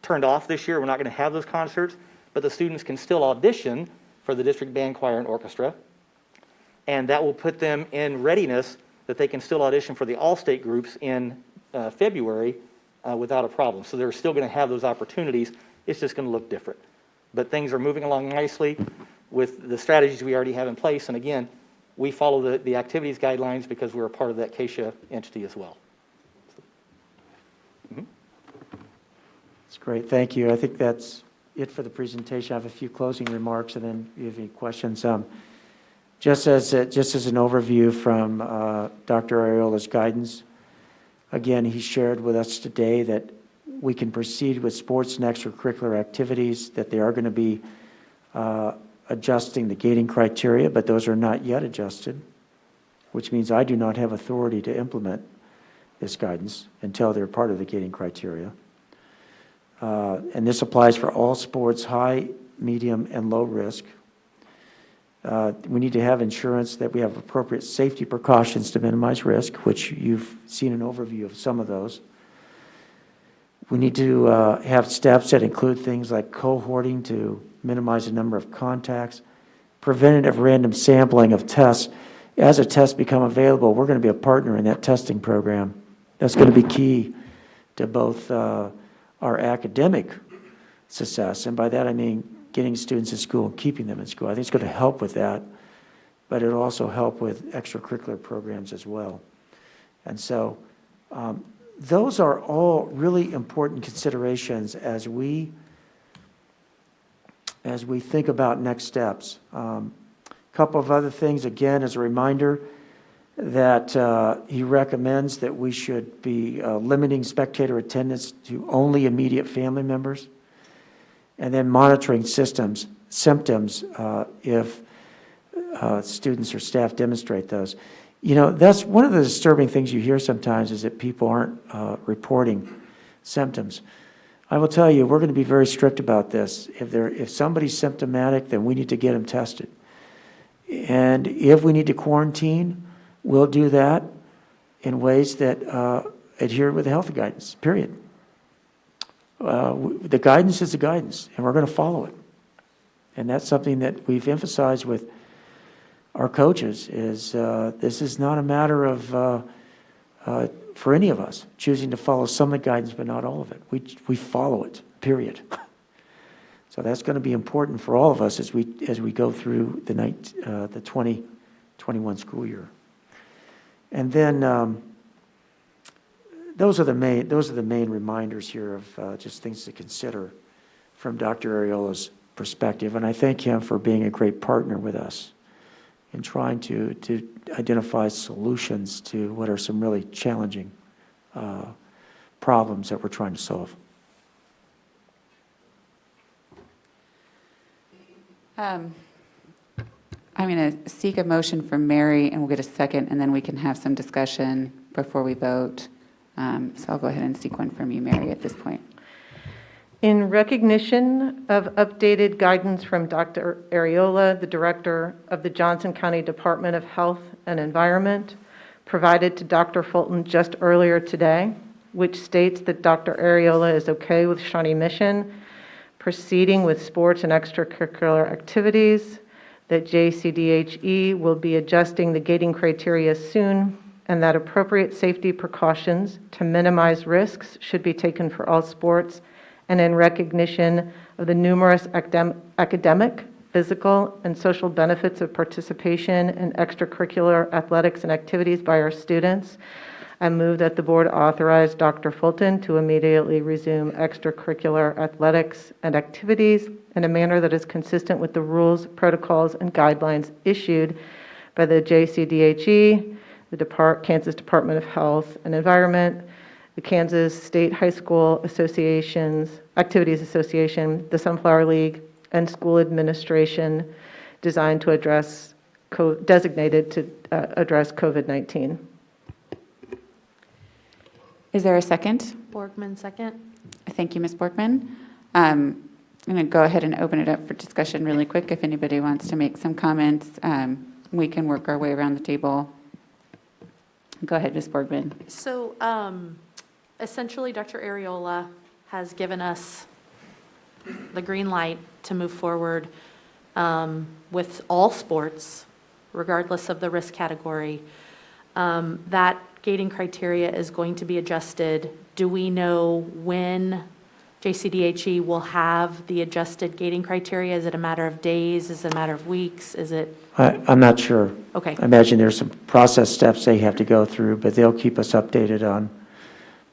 turned off this year. We're not going to have those concerts, but the students can still audition for the district band, choir, and orchestra. and that will put them in readiness that they can still audition for the all-state groups in February without a problem. So they're still going to have those opportunities. It's just going to look different. But things are moving along nicely with the strategies we already have in place. And again, we follow the activities guidelines because we're a part of that KSHA entity as well. That's great, thank you. I think that's it for the presentation. I have a few closing remarks, and then if you have any questions. Just as an overview from Dr. Ariola's guidance, again, he shared with us today that we can proceed with sports and extracurricular activities, that they are going to be adjusting the gating criteria, but those are not yet adjusted, which means I do not have authority to implement this guidance until they're part of the gating criteria. And this applies for all sports, high, medium, and low risk. We need to have insurance that we have appropriate safety precautions to minimize risk, which you've seen an overview of some of those. We need to have steps that include things like cohorting to minimize the number of contacts, preventative random sampling of tests. As a test become available, we're going to be a partner in that testing program. That's going to be key to both our academic success, and by that I mean getting students in school and keeping them in school. I think it's going to help with that, but it'll also help with extracurricular programs as well. And so those are all really important considerations as we think about next steps. A couple of other things, again, as a reminder, that he recommends that we should be limiting spectator attendance to only immediate family members, and then monitoring symptoms if students or staff demonstrate those. You know, that's one of the disturbing things you hear sometimes, is that people aren't reporting symptoms. I will tell you, we're going to be very strict about this. If somebody's symptomatic, then we need to get them tested. And if we need to quarantine, we'll do that in ways that adhere with the health guidance, period. The guidance is the guidance, and we're going to follow it. And that's something that we've emphasized with our coaches, is this is not a matter of, for any of us, choosing to follow some of the guidance but not all of it. We follow it, period. So that's going to be important for all of us as we go through the 2021 school year. And then those are the main reminders here of just things to consider from Dr. Ariola's perspective. And I thank him for being a great partner with us in trying to identify solutions to what are some really challenging problems that we're trying to solve. I'm going to seek a motion from Mary, and we'll get a second, and then we can have some discussion before we vote. So I'll go ahead and seek one from you, Mary, at this point. In recognition of updated guidance from Dr. Ariola, the Director of the Johnson County Department of Health and Environment, provided to Dr. Fulton just earlier today, which states that Dr. Ariola is okay with Shawnee Mission proceeding with sports and extracurricular activities, that JCDHE will be adjusting the gating criteria soon, and that appropriate safety precautions to minimize risks should be taken for all sports, and in recognition of the numerous academic, physical, and social benefits of participation in extracurricular athletics and activities by our students, I move that the board authorize Dr. Fulton to immediately resume extracurricular athletics and activities in a manner that is consistent with the rules, protocols, and guidelines issued by the JCDHE, the Kansas Department of Health and Environment, the Kansas State High School Activities Association, the Sunflower League, and school administration, designated to address COVID-19. Is there a second? Borgman, second. Thank you, Ms. Borkman. I'm going to go ahead and open it up for discussion really quick. If anybody wants to make some comments, we can work our way around the table. Go ahead, Ms. Borgman. So essentially, Dr. Ariola has given us the green light to move forward with all sports regardless of the risk category. That gating criteria is going to be adjusted. Do we know when JCDHE will have the adjusted gating criteria? Is it a matter of days? Is it a matter of weeks? Is it? I'm not sure. Okay. I imagine there's some process steps they have to go through, but they'll keep us updated on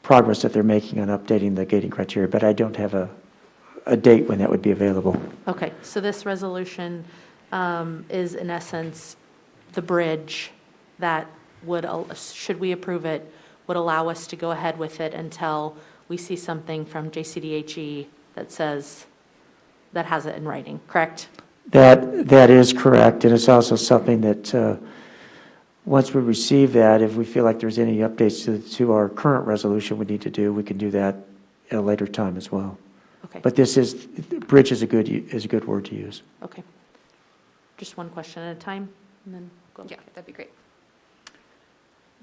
progress that they're making on updating the gating criteria, but I don't have a date when that would be available. Okay, so this resolution is in essence the bridge that would, should we approve it, would allow us to go ahead with it until we see something from JCDHE that says, that has it in writing, correct? That is correct, and it's also something that, once we receive that, if we feel like there's any updates to our current resolution we need to do, we can do that at a later time as well. Okay. But bridge is a good word to use. Okay. Just one question at a time, and then go. Yeah, that'd be great.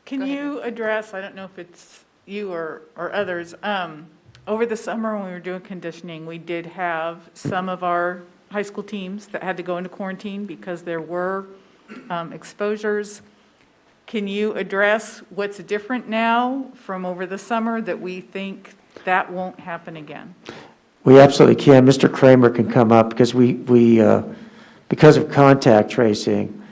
Can Go ahead. you address, I don't know if it's you or others, over the summer when we were doing conditioning, we did have some of our high school teams that had to go into quarantine because there were exposures. Can you address what's different now from over the summer that we think that won't happen again? We absolutely can. Mr. Kramer can come up because because of contact tracing,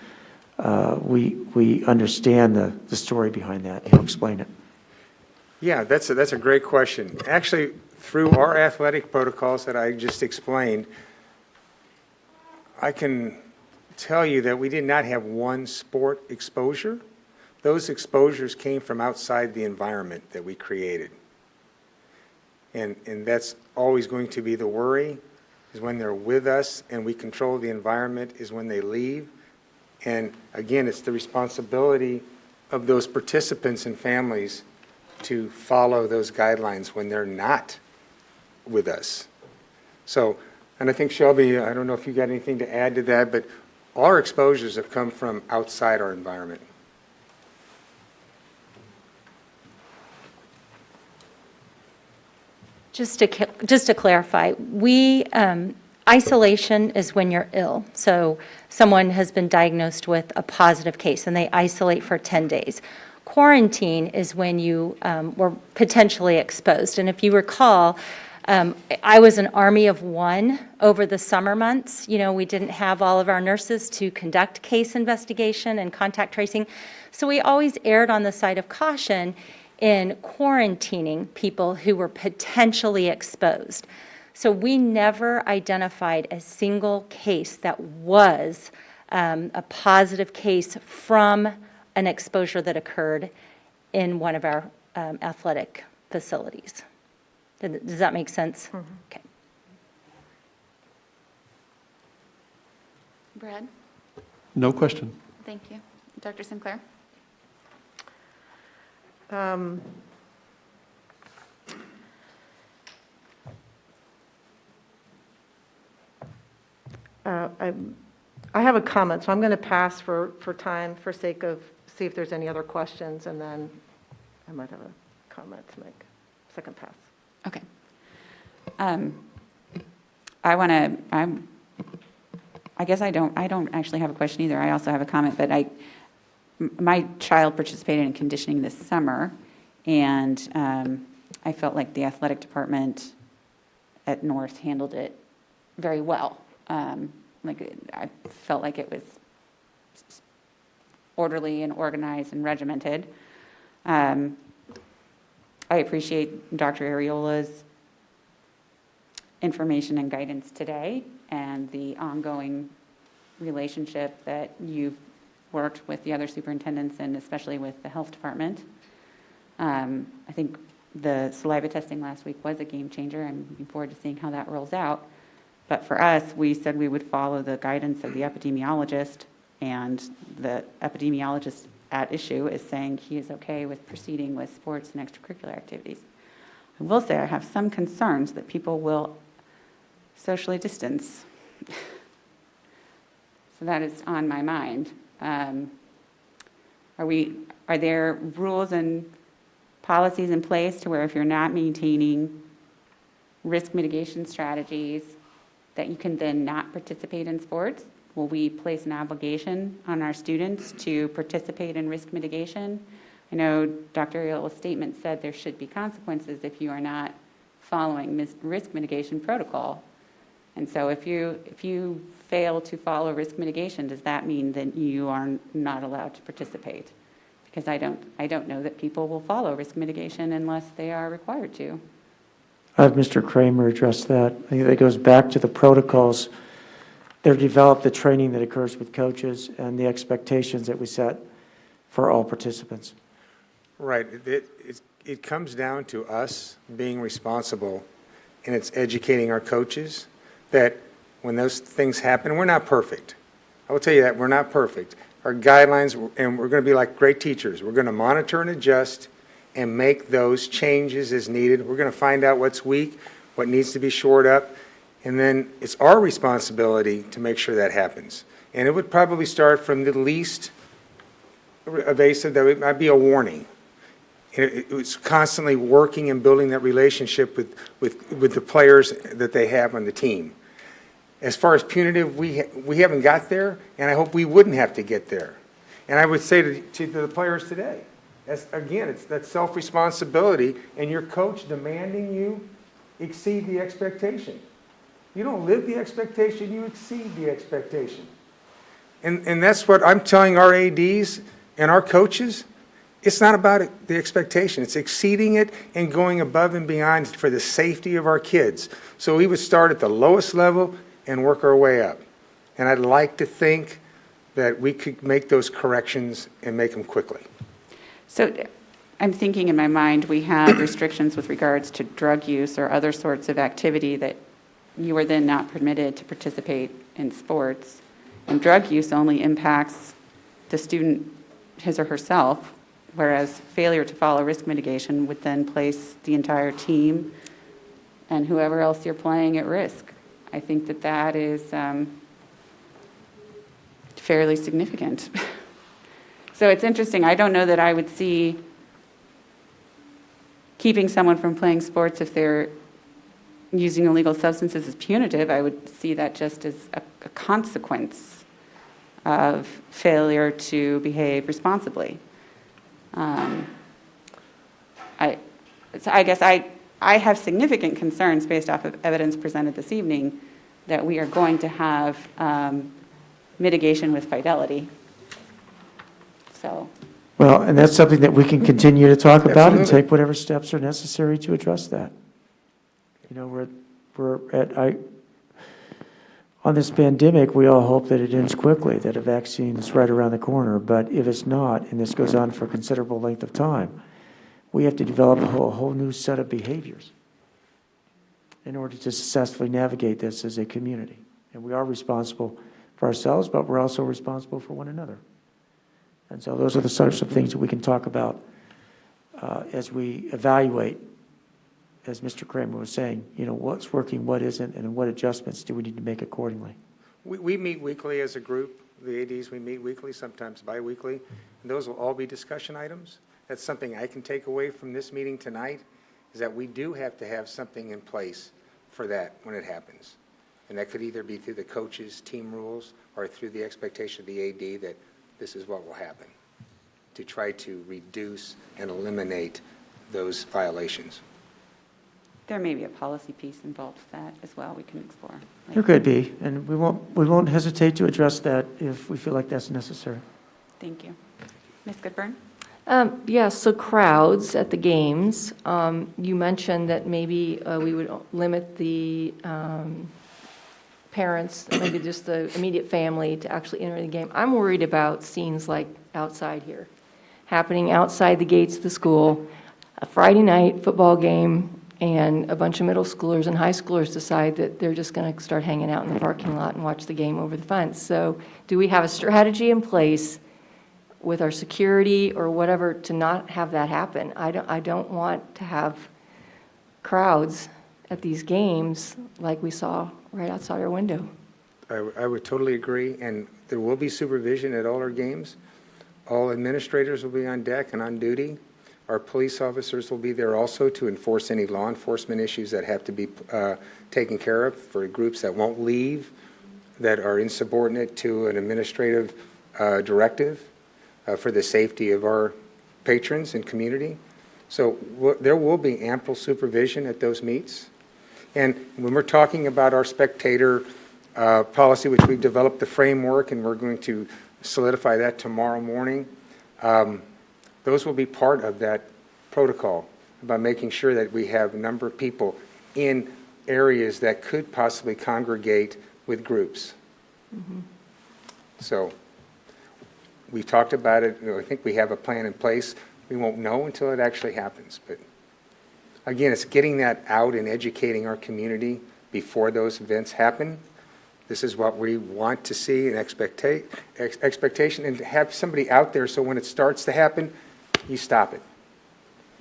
we understand the story behind that. He'll explain it. Yeah, that's a great question. Actually, through our athletic protocols that I just explained, I can tell you that we did not have one sport exposure. Those exposures came from outside the environment that we created. And that's always going to be the worry, is when they're with us and we control the environment, is when they leave. And again, it's the responsibility of those participants and families to follow those guidelines when they're not with us. So, and I think Shelby, I don't know if you got anything to add to that, but our exposures have come from outside our environment. Just to clarify, isolation is when you're ill. So someone has been diagnosed with a positive case and they isolate for 10 days. Quarantine is when you were potentially exposed. And if you recall, I was an army of one over the summer months. You know, we didn't have all of our nurses to conduct case investigation and contact tracing. So we always erred on the side of caution in quarantining people who were potentially exposed. So we never identified a single case that was a positive case from an exposure that occurred in one of our athletic facilities. Does that make sense? Mm-hmm. Okay. Brad? No question. Thank you. Dr. Sinclair? I have a comment, so I'm going to pass for time, for sake of, see if there's any other questions, and then I might have a comment to make. Second pass. Okay. I guess I don't actually have a question either. I also have a comment, but my child participated in conditioning this summer, and I felt like the athletic department at North handled it very well. I felt like it was orderly and organized and regimented. I appreciate Dr. Ariola's information and guidance today and the ongoing relationship that you've worked with the other superintendents and especially with the health department. I think the saliva testing last week was a game changer. I'm looking forward to seeing how that rolls out. But for us, we said we would follow the guidance of the epidemiologist, and the epidemiologist at issue is saying he is okay with proceeding with sports and extracurricular activities. I will say I have some concerns that people will socially distance. So that is on my mind. Are there rules and policies in place to where if you're not maintaining risk mitigation strategies, that you can then not participate in sports? will we place an obligation on our students to participate in risk mitigation? I know Dr. Ariel's statement said there should be consequences if you are not following risk mitigation protocol. And so if you fail to follow risk mitigation, does that mean that you are not allowed to participate? Because I don't know that people will follow risk mitigation unless they are required to. I'll have Mr. Kramer address that. I think that goes back to the protocols. They've developed the training that occurs with coaches and the expectations that we set for all participants. Right. It comes down to us being responsible, and it's educating our coaches that when those things happen, we're not perfect. I will tell you that we're not perfect. Our guidelines, and we're going to be like great teachers. We're going to monitor and adjust and make those changes as needed. We're going to find out what's weak, what needs to be shored up, and then it's our responsibility to make sure that happens. And it would probably start from the least evasive, that it might be a warning. It was constantly working and building that relationship with the players that they have on the team. As far as punitive, we haven't got there, and I hope we wouldn't have to get there. And I would say to the players today, it's that self-responsibility, and your coach demanding you exceed the expectation. You don't live the expectation, you exceed the expectation. And that's what I'm telling our ADs and our coaches. It's not about the expectation. It's exceeding it and going above and beyond for the safety of our kids. So we would start at the lowest level and work our way up. And I'd like to think that we could make those corrections and make them quickly. So I'm thinking in my mind, we have restrictions with regards to drug use or other sorts of activity that you are then not permitted to participate in sports. And drug use only impacts the student, his or herself, whereas failure to follow risk mitigation would then place the entire team and whoever else you're playing at risk. I think that is fairly significant. So it's interesting. I don't know that I would see keeping someone from playing sports if they're using illegal substances as punitive. I would see that just as a consequence of failure to behave responsibly. I guess I have significant concerns based off of evidence presented this evening that we are going to have mitigation with fidelity. So. Well, and that's something that we can continue to talk about and Absolutely. take whatever steps are necessary to address that. You know, on this pandemic, we all hope that it ends quickly, that a vaccine is right around the corner. But if it's not, and this goes on for a considerable length of time, we have to develop a whole new set of behaviors in order to successfully navigate this as a community. And we are responsible for ourselves, but we're also responsible for one another. And so those are the sorts of things that we can talk about as we evaluate, as Mr. Kramer was saying, you know, what's working, what isn't, and what adjustments do we need to make accordingly. We meet weekly as a group. The ADs, we meet weekly, sometimes bi-weekly. And those will all be discussion items. That's something I can take away from this meeting tonight, is that we do have to have something in place for that when it happens. And that could either be through the coaches' team rules or through the expectation of the AD that this is what will happen, to try to reduce and eliminate those violations. There may be a policy piece involved with that as well we can explore. There could be, and we won't hesitate to address that if we feel like that's necessary. Thank you. Ms. Goodburn? Yes, so crowds at the games. You mentioned that maybe we would limit the parents, maybe just the immediate family, to actually enter the game. I'm worried about scenes like outside here, happening outside the gates of the school, a Friday night football game, and a bunch of middle schoolers and high schoolers decide that they're just going to start hanging out in the parking lot and watch the game over the fence. So do we have a strategy in place with our security or whatever to not have that happen? I don't want to have crowds at these games like we saw right outside our window. I would totally agree, and there will be supervision at all our games. All administrators will be on deck and on duty. Our police officers will be there also to enforce any law enforcement issues that have to be taken care of for groups that won't leave that are insubordinate to an administrative directive for the safety of our patrons and community. So there will be ample supervision at those meets. And when we're talking about our spectator policy, which we've developed the framework, and we're going to solidify that tomorrow morning, those will be part of that protocol about making sure that we have a number of people in areas that could possibly congregate with groups. So we've talked about it. I think we have a plan in place. We won't know until it actually happens. But again, it's getting that out and educating our community before those events happen. This is what we want to see, an expectation, and to have somebody out there so when it starts to happen, you stop it.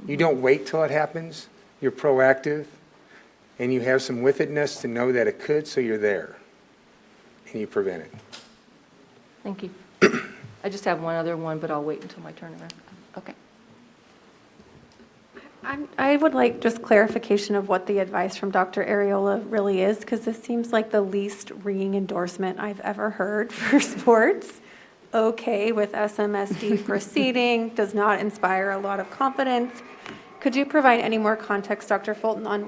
You don't wait till it happens. You're proactive, and you have some withedness to know that it could, so you're there, and you prevent it. Thank you. I just have one other one, but I'll wait until my turn around. Okay. I would like just clarification of what the advice from Dr. Ariola really is, because this seems like the least ringing endorsement I've ever heard for sports. Okay with SMSD proceeding, does not inspire a lot of confidence. Could you provide any more context, Dr. Fulton, on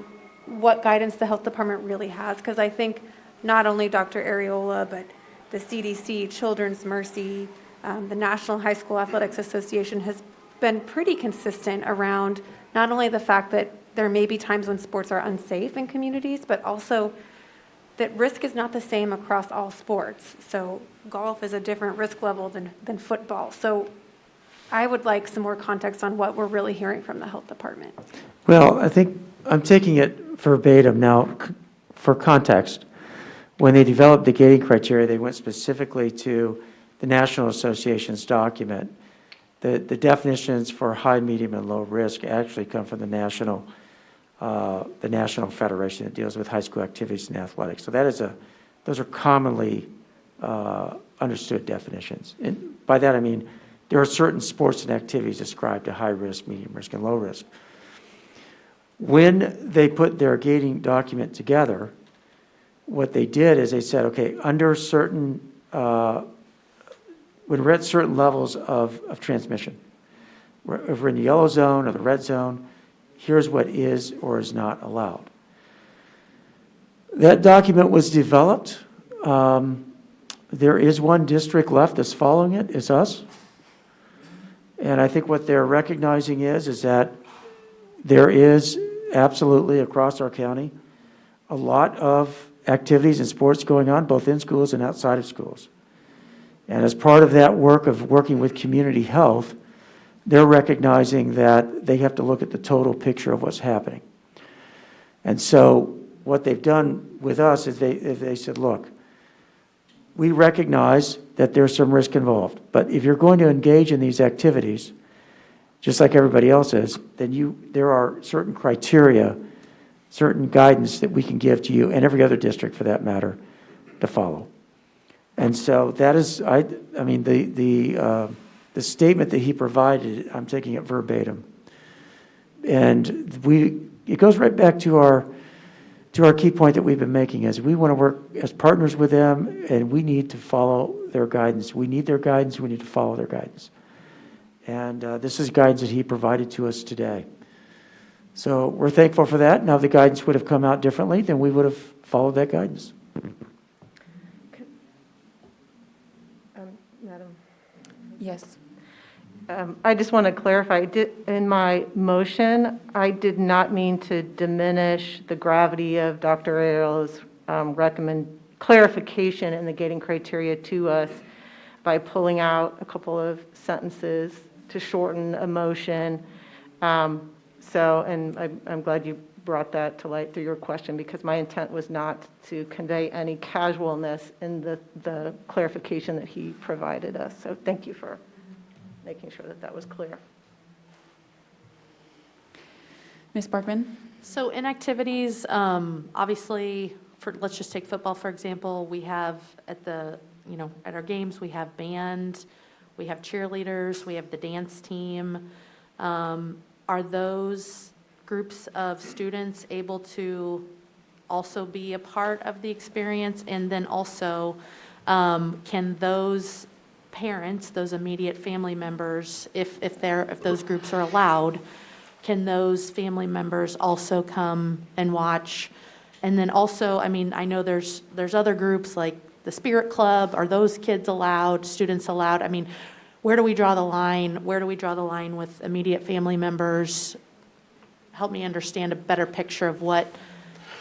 what guidance the health department really has? Because I think not only Dr. Ariola, but the CDC, Children's Mercy, the National High School Athletics Association has been pretty consistent around not only the fact that there may be times when sports are unsafe in communities, but also that risk is not the same across all sports. So golf is a different risk level than football. So I would like some more context on what we're really hearing from the health department. Well, I think I'm taking it verbatim now for context. When they developed the gating criteria, they went specifically to the National Association's document. The definitions for high, medium, and low risk actually come from the National Federation that deals with high school activities and athletics. So those are commonly understood definitions. And by that I mean there are certain sports and activities ascribed to high risk, medium risk, and low risk. When they put their gating document together, what they did is they said, okay, under certain when we're at certain levels of transmission, if we're in the yellow zone or the red zone, here's what is or is not allowed. That document was developed. There is one district left that's following it, it's us. And I think what they're recognizing is that there is absolutely across our county a lot of activities and sports going on, both in schools and outside of schools. And as part of that work of working with community health, they're recognizing that they have to look at the total picture of what's happening. And so what they've done with us is they said, look, we recognize that there's some risk involved, but if you're going to engage in these activities, just like everybody else is, then there are certain criteria, certain guidance that we can give to you and every other district for that matter to follow. And so that is, I mean, the statement that he provided, I'm taking it verbatim. And it goes right back to our key point that we've been making is we want to work as partners with them and we need to follow their guidance. We need their guidance, we need to follow their guidance. And this is guidance that he provided to us today. So we're thankful for that. Now, if the guidance would have come out differently, then we would have followed that guidance. Madam. Yes. I just want to clarify, in my motion, I did not mean to diminish the gravity of Dr. Ariel's clarification in the gating criteria to us by pulling out a couple of sentences to shorten a motion. And I'm glad you brought that to light through your question, because my intent was not to convey any casualness in the clarification that he provided us. So thank you for making sure that was clear. Ms. Borgman? So in activities, obviously, let's just take football, for example, we have at our games, we have band, we have cheerleaders, we have the dance team. Are those groups of students able to also be a part of the experience? And then also, can those parents, those immediate family members, if those groups are allowed, can those family members also come and watch? And then also, I mean, I know there's other groups like the Spirit Club. Are those kids allowed, students allowed? I mean, where do we draw the line? Where do we draw the line with immediate family members? Help me understand a better picture of what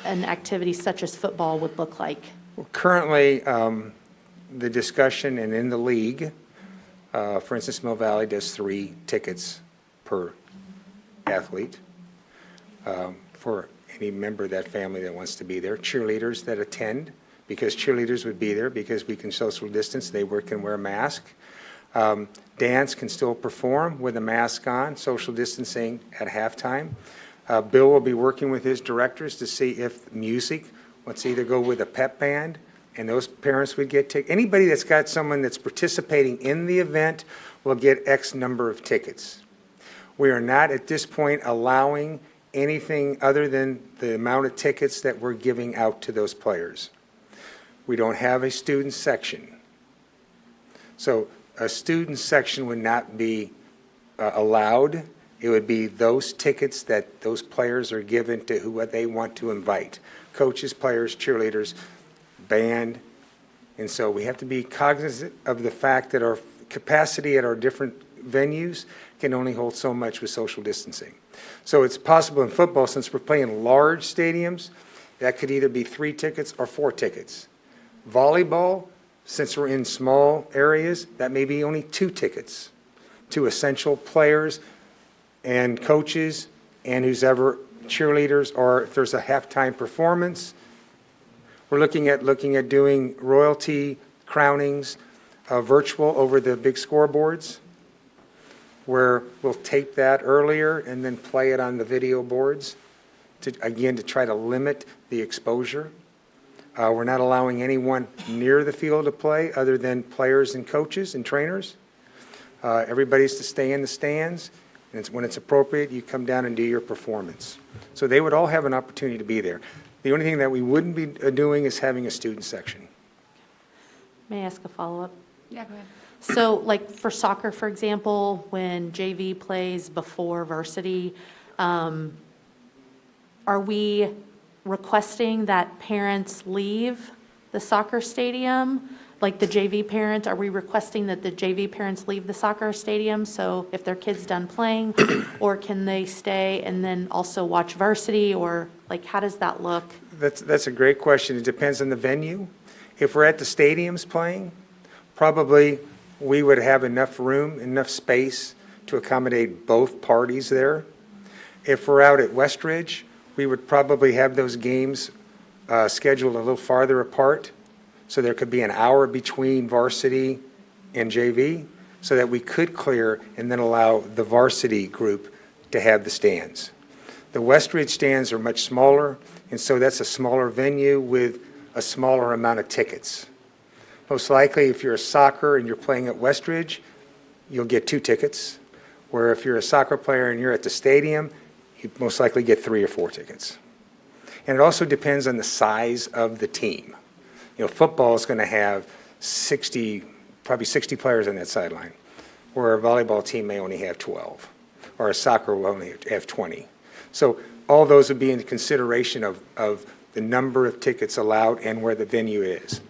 an activity such as football would look like. Well, currently, the discussion and in the league, for instance, Mill Valley does 3 tickets per athlete for any member of that family that wants to be there. Cheerleaders that attend, because cheerleaders would be there because we can social distance, they can wear a mask. Dance can still perform with a mask on, social distancing at halftime. Bill will be working with his directors to see if music, let's either go with a pep band, and those parents would get tickets. Anybody that's got someone that's participating in the event will get X number of tickets. We are not at this point allowing anything other than the amount of tickets that we're giving out to those players. We don't have a student section. So a student section would not be allowed. It would be those tickets that those players are given to who they want to invite. Coaches, players, cheerleaders, band. And so we have to be cognizant of the fact that our capacity at our different venues can only hold so much with social distancing. So it's possible in football, since we're playing large stadiums, that could either be 3 tickets or 4 tickets. Volleyball, since we're in small areas, that may be only 2 tickets to essential players and coaches and who's ever cheerleaders, or if there's a halftime performance. We're looking at doing royalty crownings virtual over the big scoreboards, where we'll tape that earlier and then play it on the video boards to try to limit the exposure. We're not allowing anyone near the field to play other than players and coaches and trainers. Everybody's to stay in the stands, and when it's appropriate, you come down and do your performance. So they would all have an opportunity to be there. The only thing that we wouldn't be doing is having a student section. May I ask a follow-up? Yeah, go ahead. So like for soccer, for example, when JV plays before varsity, are we requesting that parents leave the soccer stadium? Like the JV parents, are we requesting that the JV parents leave the soccer stadium so if their kid's done playing, or can they stay and then also watch varsity, or like how does that look? That's a great question. It depends on the venue. If we're at the stadiums playing, probably we would have enough room, enough space to accommodate both parties there. If we're out at Westridge, we would probably have those games scheduled a little farther apart, so there could be an hour between varsity and JV, so that we could clear and then allow the varsity group to have the stands. The Westridge stands are much smaller, and so that's a smaller venue with a smaller amount of tickets. Most likely, if you're a soccer and you're playing at Westridge, you'll get 2 tickets, where if you're a soccer player and you're at the stadium, you most likely get 3 or 4 tickets. And it also depends on the size of the team. You know, football is going to have probably 60 players on that sideline, where a volleyball team may only have 12, or a soccer will only have 20. So all those would be in consideration of the number of tickets allowed and where the venue is.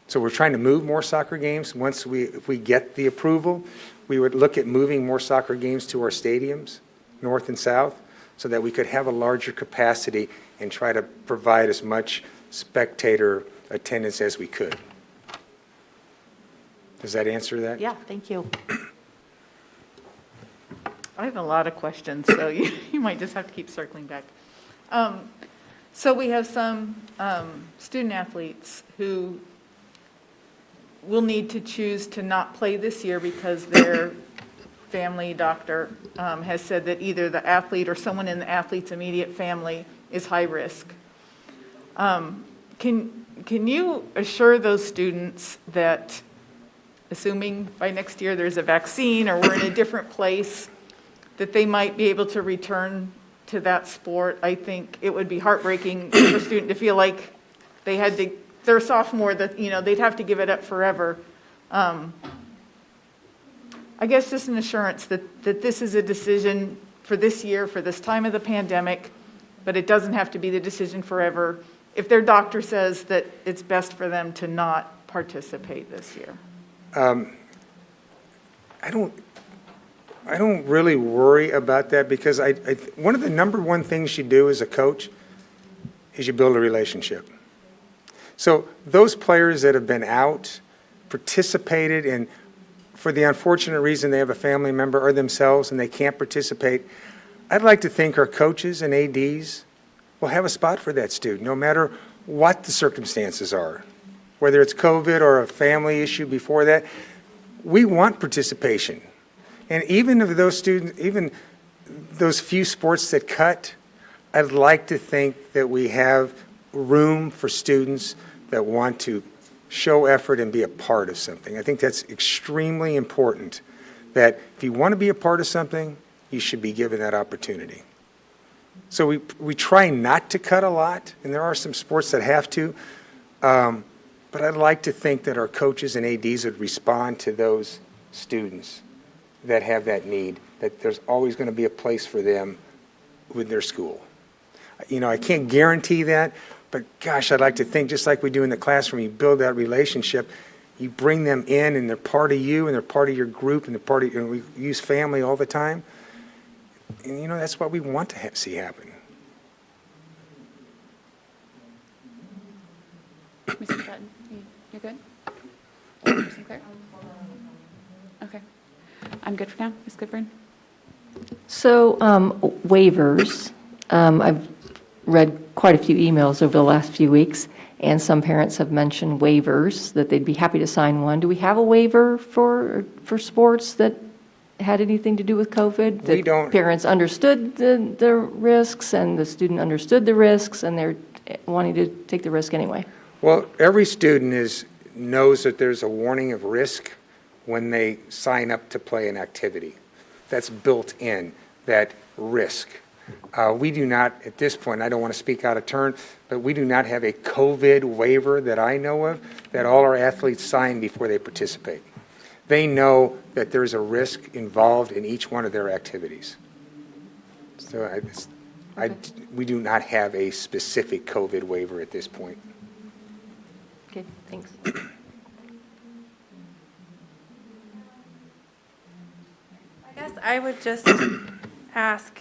So we're trying to move more soccer games. If we get the approval, we would look at moving more soccer games to our stadiums, north and south, so that we could have a larger capacity and try to provide as much spectator attendance as we could. Does that answer that? Yeah, thank you. I have a lot of questions, so you might just have to keep circling back. So we have some student athletes who will need to choose to not play this year because their family doctor has said that either the athlete or someone in the athlete's immediate family is high risk. Can you assure those students that, assuming by next year there's a vaccine or we're in a different place, that they might be able to return to that sport. I think it would be heartbreaking for a student to feel like they had to, they're a sophomore, that, they'd have to give it up forever. I guess just an assurance that this is a decision for this year, for this time of the pandemic, but it doesn't have to be the decision forever if their doctor says that it's best for them to not participate this year. I don't really worry about that, because one of the number one things you do as a coach is you build a relationship. So those players that have been out, participated, and for the unfortunate reason they have a family member or themselves and they can't participate, I'd like to think our coaches and ADs will have a spot for that student, no matter what the circumstances are, whether it's COVID or a family issue before that. We want participation. And even if those students, even those few sports that cut, I'd like to think that we have room for students that want to show effort and be a part of something. I think that's extremely important, that if you want to be a part of something, you should be given that opportunity. So we try not to cut a lot, and there are some sports that have to, but I'd like to think that our coaches and ADs would respond to those students that have that need, that there's always going to be a place for them with their school. I can't guarantee that, but gosh, I'd like to think, just like we do in the classroom, you build that relationship, you bring them in, and they're part of you, and they're part of your group, and they're part of, we use family all the time. And that's what we want to see happen. Ms. Dutton, you're good? Ms. Sinclair? Okay. I'm good for now. Ms. Goodburn? So waivers, I've read quite a few emails over the last few weeks, and some parents have mentioned waivers, that they'd be happy to sign one. Do we have a waiver for sports that had anything to do with COVID? We don't. Parents understood the risks, and the student understood the risks, and they're wanting to take the risk anyway. Well, every student knows that there's a warning of risk when they sign up to play an activity. That's built in, that risk. We do not, at this point, I don't want to speak out of turn, but we do not have a COVID waiver that I know of that all our athletes sign before they participate. They know that there's a risk involved in each one of their activities. So we do not have a specific COVID waiver at this point. Okay, thanks. I guess I would just ask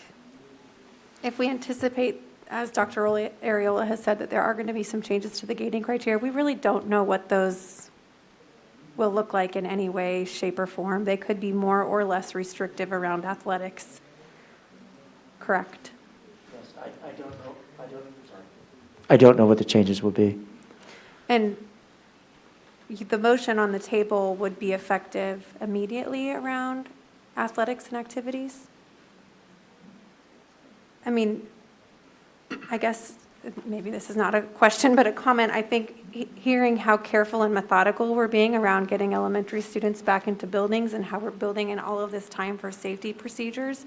if we anticipate, as Dr. Ariola has said, that there are going to be some changes to the gating criteria. We really don't know what those will look like in any way, shape, or form. They could be more or less restrictive around athletics. Correct? Yes, I don't know what the changes will be. And the motion on the table would be effective immediately around athletics and activities? I mean, I guess maybe this is not a question, but a comment. I think hearing how careful and methodical we're being around getting elementary students back into buildings, and how we're building in all of this time for safety procedures,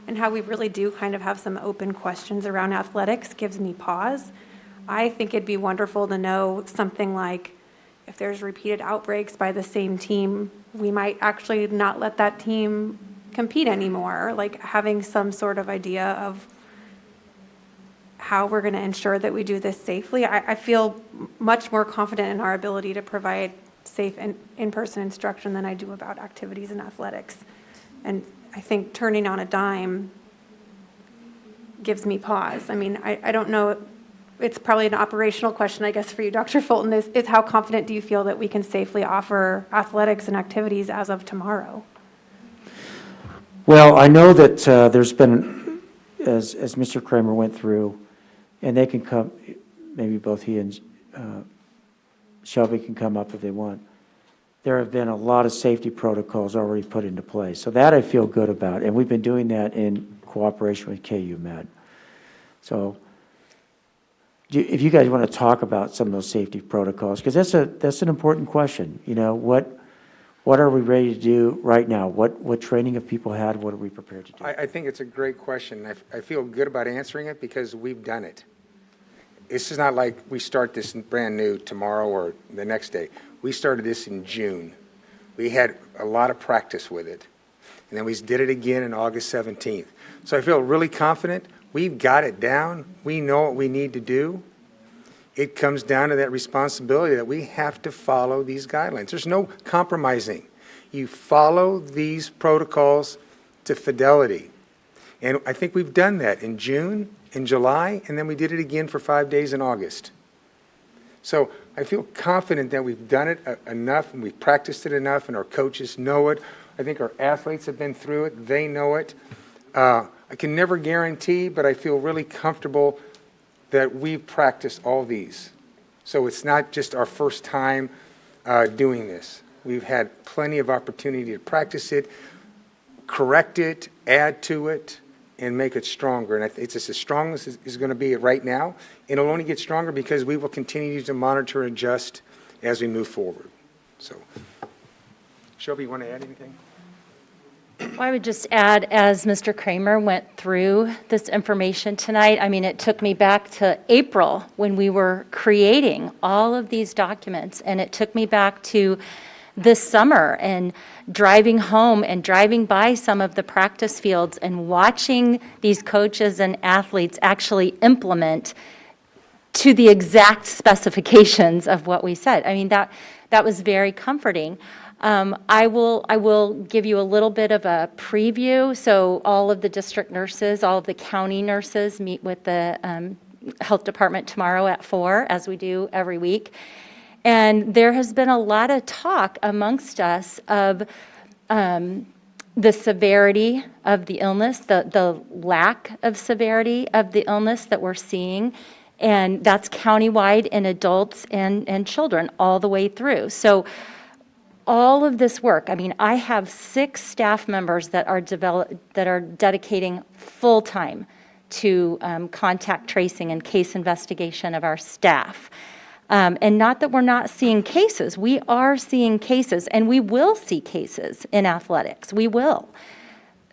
and how we really do kind of have some open questions around athletics gives me pause. I think it'd be wonderful to know something like, if there's repeated outbreaks by the same team, we might actually not let that team compete anymore. Like having some sort of idea of how we're going to ensure that we do this safely. I feel much more confident in our ability to provide safe and in-person instruction than I do about activities and athletics. And I think turning on a dime gives me pause. I mean, I don't know. It's probably an operational question, I guess, for you, Dr. Fulton, is how confident do you feel that we can safely offer athletics and activities as of tomorrow? Well, I know that there's been, as Mr. Kramer went through, and they can come, maybe both he and Shelby can come up if they want. There have been a lot of safety protocols already put into place. So that I feel good about, and we've been doing that in cooperation with KU Med. So if you guys want to talk about some of those safety protocols, because that's an important question. You know, what What are we ready to do right now? What training have people had? What are we prepared to do? I think it's a great question. I feel good about answering it because we've done it. This is not like we start this brand new tomorrow or the next day. We started this in June. We had a lot of practice with it. And then we did it again on August 17th. So I feel really confident. We've got it down. We know what we need to do. It comes down to that responsibility that we have to follow these guidelines. There's no compromising. You follow these protocols to fidelity. And I think we've done that in June, in July, and then we did it again for 5 days in August. So I feel confident that we've done it enough and we've practiced it enough and our coaches know it. I think our athletes have been through it. They know it. I can never guarantee, but I feel really comfortable that we've practiced all these. So it's not just our first time doing this. We've had plenty of opportunity to practice it, correct it, add to it, and make it stronger. And it's as strong as it's going to be right now. And it'll only get stronger because we will continue to monitor and adjust as we move forward. So, Shelby, you want to add anything? Well, I would just add, as Mr. Kramer went through this information tonight, I mean, it took me back to April when we were creating all of these documents, and it took me back to this summer and driving home and driving by some of the practice fields and watching these coaches and athletes actually implement to the exact specifications of what we said. I mean, that was very comforting. I will give you a little bit of a preview. So all of the district nurses, all of the county nurses meet with the health department tomorrow at 4, as we do every week. And there has been a lot of talk amongst us of the severity of the illness, the lack of severity of the illness that we're seeing. And that's countywide in adults and children all the way through. So all of this work, I mean, I have 6 staff members that are dedicating full time to contact tracing and case investigation of our staff. And not that we're not seeing cases. We are seeing cases, and we will see cases in athletics. We will.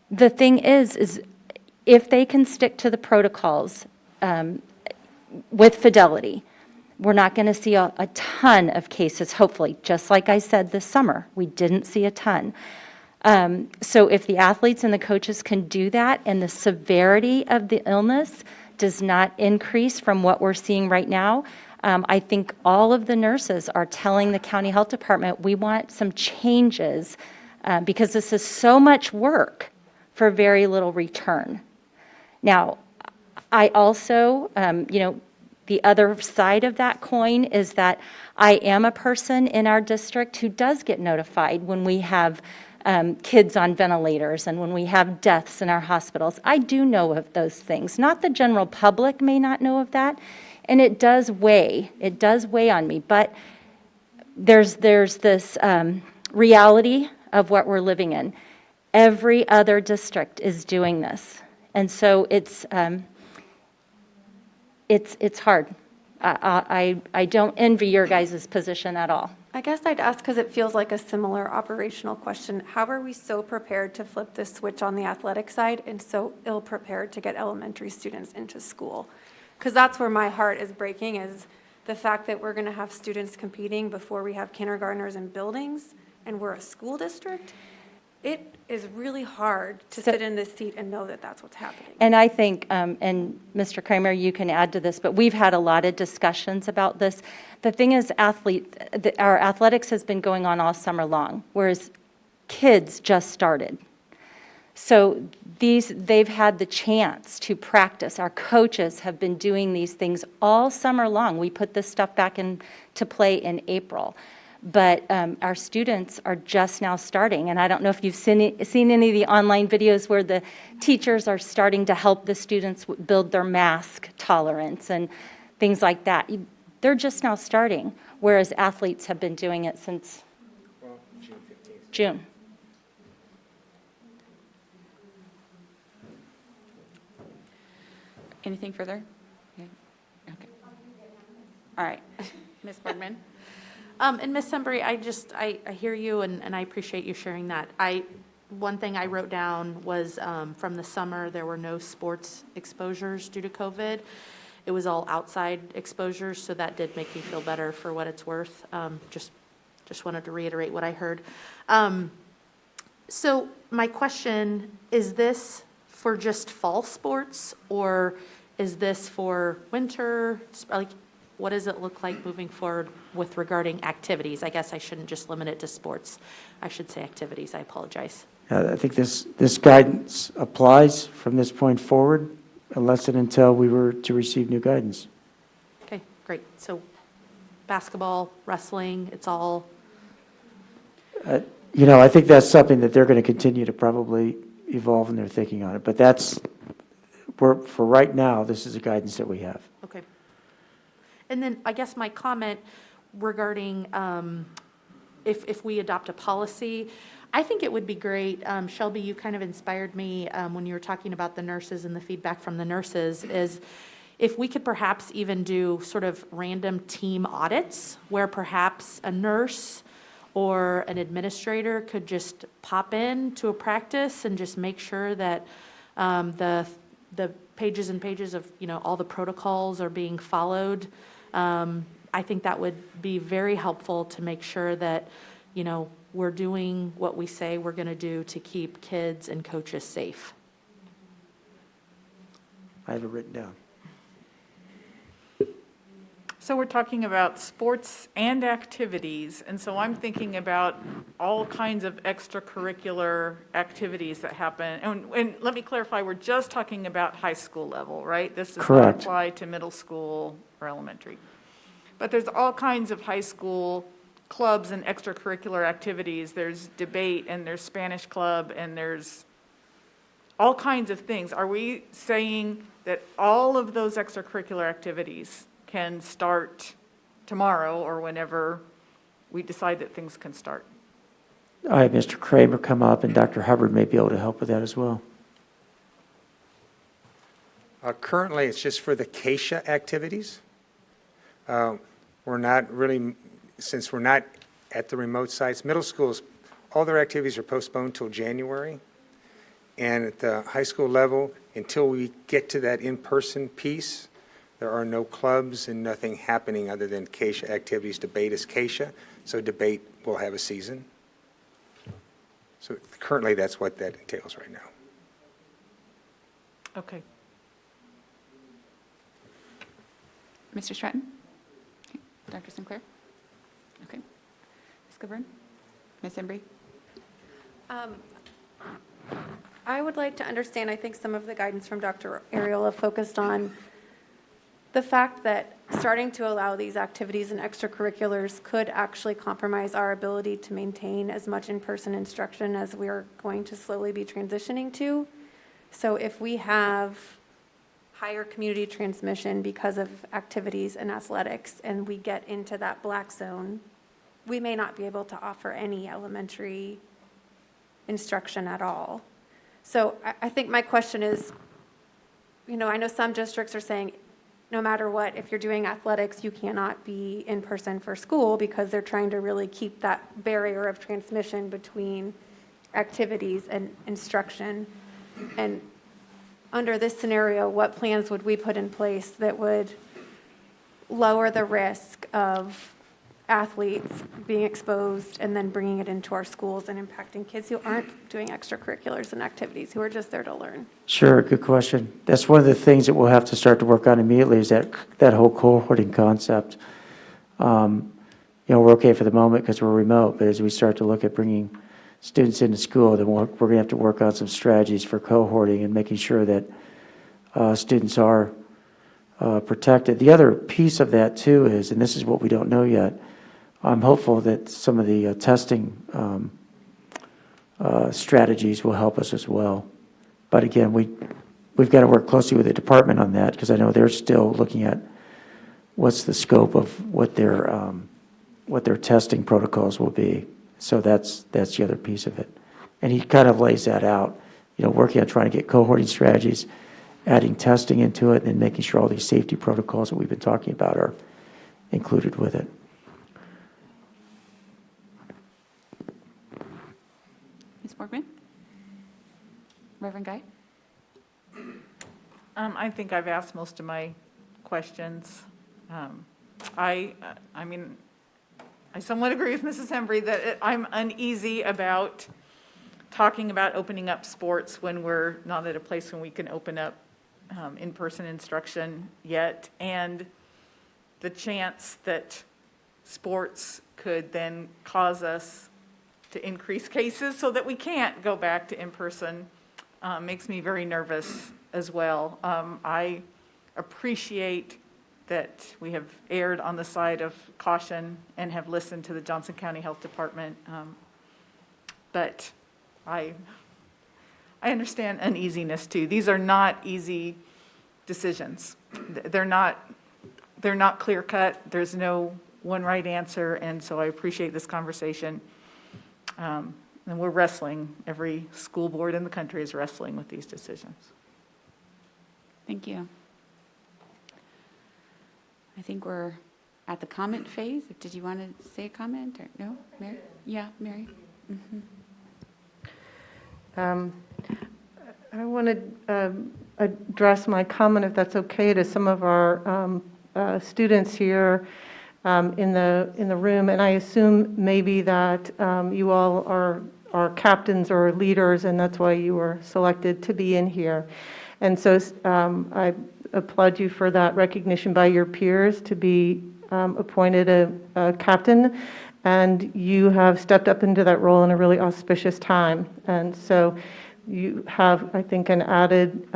The thing is if they can stick to the protocols with fidelity, we're not going to see a ton of cases, hopefully. Just like I said this summer, we didn't see a ton. So if the athletes and the coaches can do that and the severity of the illness does not increase from what we're seeing right now, I think all of the nurses are telling the county health department, we want some changes because this is so much work for very little return. Now, I also, the other side of that coin is that I am a person in our district who does get notified when we have kids on ventilators and when we have deaths in our hospitals. I do know of those things. Not the general public may not know of that. And it does weigh on me, but there's this reality of what we're living in. Every other district is doing this, and so it's hard. I don't envy your guys' position at all. I guess I'd ask, because it feels like a similar operational question, how are we so prepared to flip this switch on the athletic side and so ill-prepared to get elementary students into school? Because that's where my heart is breaking, is the fact that we're going to have students competing before we have kindergartners in buildings, and we're a school district. It is really hard to sit in this seat and know that that's what's happening. And I think, and Mr. Kramer, you can add to this, but we've had a lot of discussions about this. The thing is, our athletics has been going on all summer long, whereas kids just started. So they've had the chance to practice. Our coaches have been doing these things all summer long. We put this stuff back into play in April. But our students are just now starting. And I don't know if you've seen any of the online videos where the teachers are starting to help the students build their mask tolerance and things like that. They're just now starting, whereas athletes have been doing it since June 15th. June. Anything further? Okay. All right. Ms. Bergman? And Ms. Embry, I hear you and I appreciate you sharing that. One thing I wrote down was from the summer, there were no sports exposures due to COVID. It was all outside exposures, so that did make me feel better for what it's worth. Just wanted to reiterate what I heard. So my question, is this for just fall sports or is this for winter? Like, what does it look like moving forward with regarding activities? I guess I shouldn't just limit it to sports. I should say activities. I apologize. I think this guidance applies from this point forward unless and until we were to receive new guidance. Okay, great. So basketball, wrestling, it's all, I think that's something that they're going to continue to probably evolve in their thinking on it. But for right now, this is the guidance that we have. okay. And then I guess my comment regarding if we adopt a policy, I think it would be great, Shelby, you kind of inspired me when you were talking about the nurses and the feedback from the nurses, is if we could perhaps even do sort of random team audits where perhaps a nurse or an administrator could just pop in to a practice and just make sure that the pages and pages of, all the protocols are being followed. I think that would be very helpful to make sure that, we're doing what we say we're going to do to keep kids and coaches safe. I have it written down. So we're talking about sports and activities, and so I'm thinking about all kinds of extracurricular activities that happen. And let me clarify, we're just talking about high school level, right? This does not Correct. apply to middle school or elementary. But there's all kinds of high school clubs and extracurricular activities. There's debate, and there's Spanish club, and there's all kinds of things. Are we saying that all of those extracurricular activities can start tomorrow or whenever we decide that things can start? I have Mr. Kramer come up, and Dr. Hubbard may be able to help with that as well. Currently, it's just for the CASHA activities. We're not really, since we're not at the remote sites, middle schools, all their activities are postponed till January. And at the high school level, until we get to that in-person piece, there are no clubs and nothing happening other than CASHA activities. Debate is CASHA, so debate will have a season. So currently, that's what that entails right now. Okay. Mr. Stratton? Okay. Dr. Sinclair? Okay. Ms. Coburn? Ms. Embry? I would like to understand, I think some of the guidance from Dr. Ariola focused on the fact that starting to allow these activities and extracurriculars could actually compromise our ability to maintain as much in-person instruction as we're going to slowly be transitioning to. So if we have higher community transmission because of activities and athletics and we get into that black zone, we may not be able to offer any elementary instruction at all. So I think my question is, I know some districts are saying, no matter what, if you're doing athletics, you cannot be in person for school because they're trying to really keep that barrier of transmission between activities and instruction. And under this scenario, what plans would we put in place that would lower the risk of athletes being exposed and then bringing it into our schools and impacting kids who aren't doing extracurriculars and activities, who are just there to learn? Sure, good question. That's one of the things that we'll have to start to work on immediately is that whole cohorting concept. We're okay for the moment because we're remote, but as we start to look at bringing students into school, then we're going to have to work on some strategies for cohorting and making sure that students are protected. The other piece of that too is, and this is what we don't know yet, I'm hopeful that some of the testing strategies will help us as well. But again, we've got to work closely with the department on that because I know they're still looking at what's the scope of what their testing protocols will be. So that's the other piece of it. And he kind of lays that out, working on trying to get cohorting strategies, adding testing into it, and then making sure all these safety protocols that we've been talking about are included with it. Reverend Guy? I think I've asked most of my questions. I mean, I somewhat agree with Mrs. Hembry that I'm uneasy about talking about opening up sports when we're not at a place when we can open up in-person instruction yet, and the chance that sports could then cause us to increase cases so that we can't go back to in-person makes me very nervous as well. I appreciate that we have erred on the side of caution and have listened to the Johnson County Health Department, but I understand uneasiness too. These are not easy decisions. They're not clear-cut. There's no one right answer, and so I appreciate this conversation. And we're wrestling. Every school board in the country is wrestling with these decisions. Thank you. I think we're at the comment phase. Did you want to say a comment or no? Mary? Yeah, Mary. I want to address my comment, if that's okay, to some of our students here in the room, and I assume maybe that you all are captains or leaders, and that's why you were selected to be in here. And so I applaud you for that recognition by your peers to be appointed a captain, and you have stepped up into that role in a really auspicious time. And so you have, I think, an added,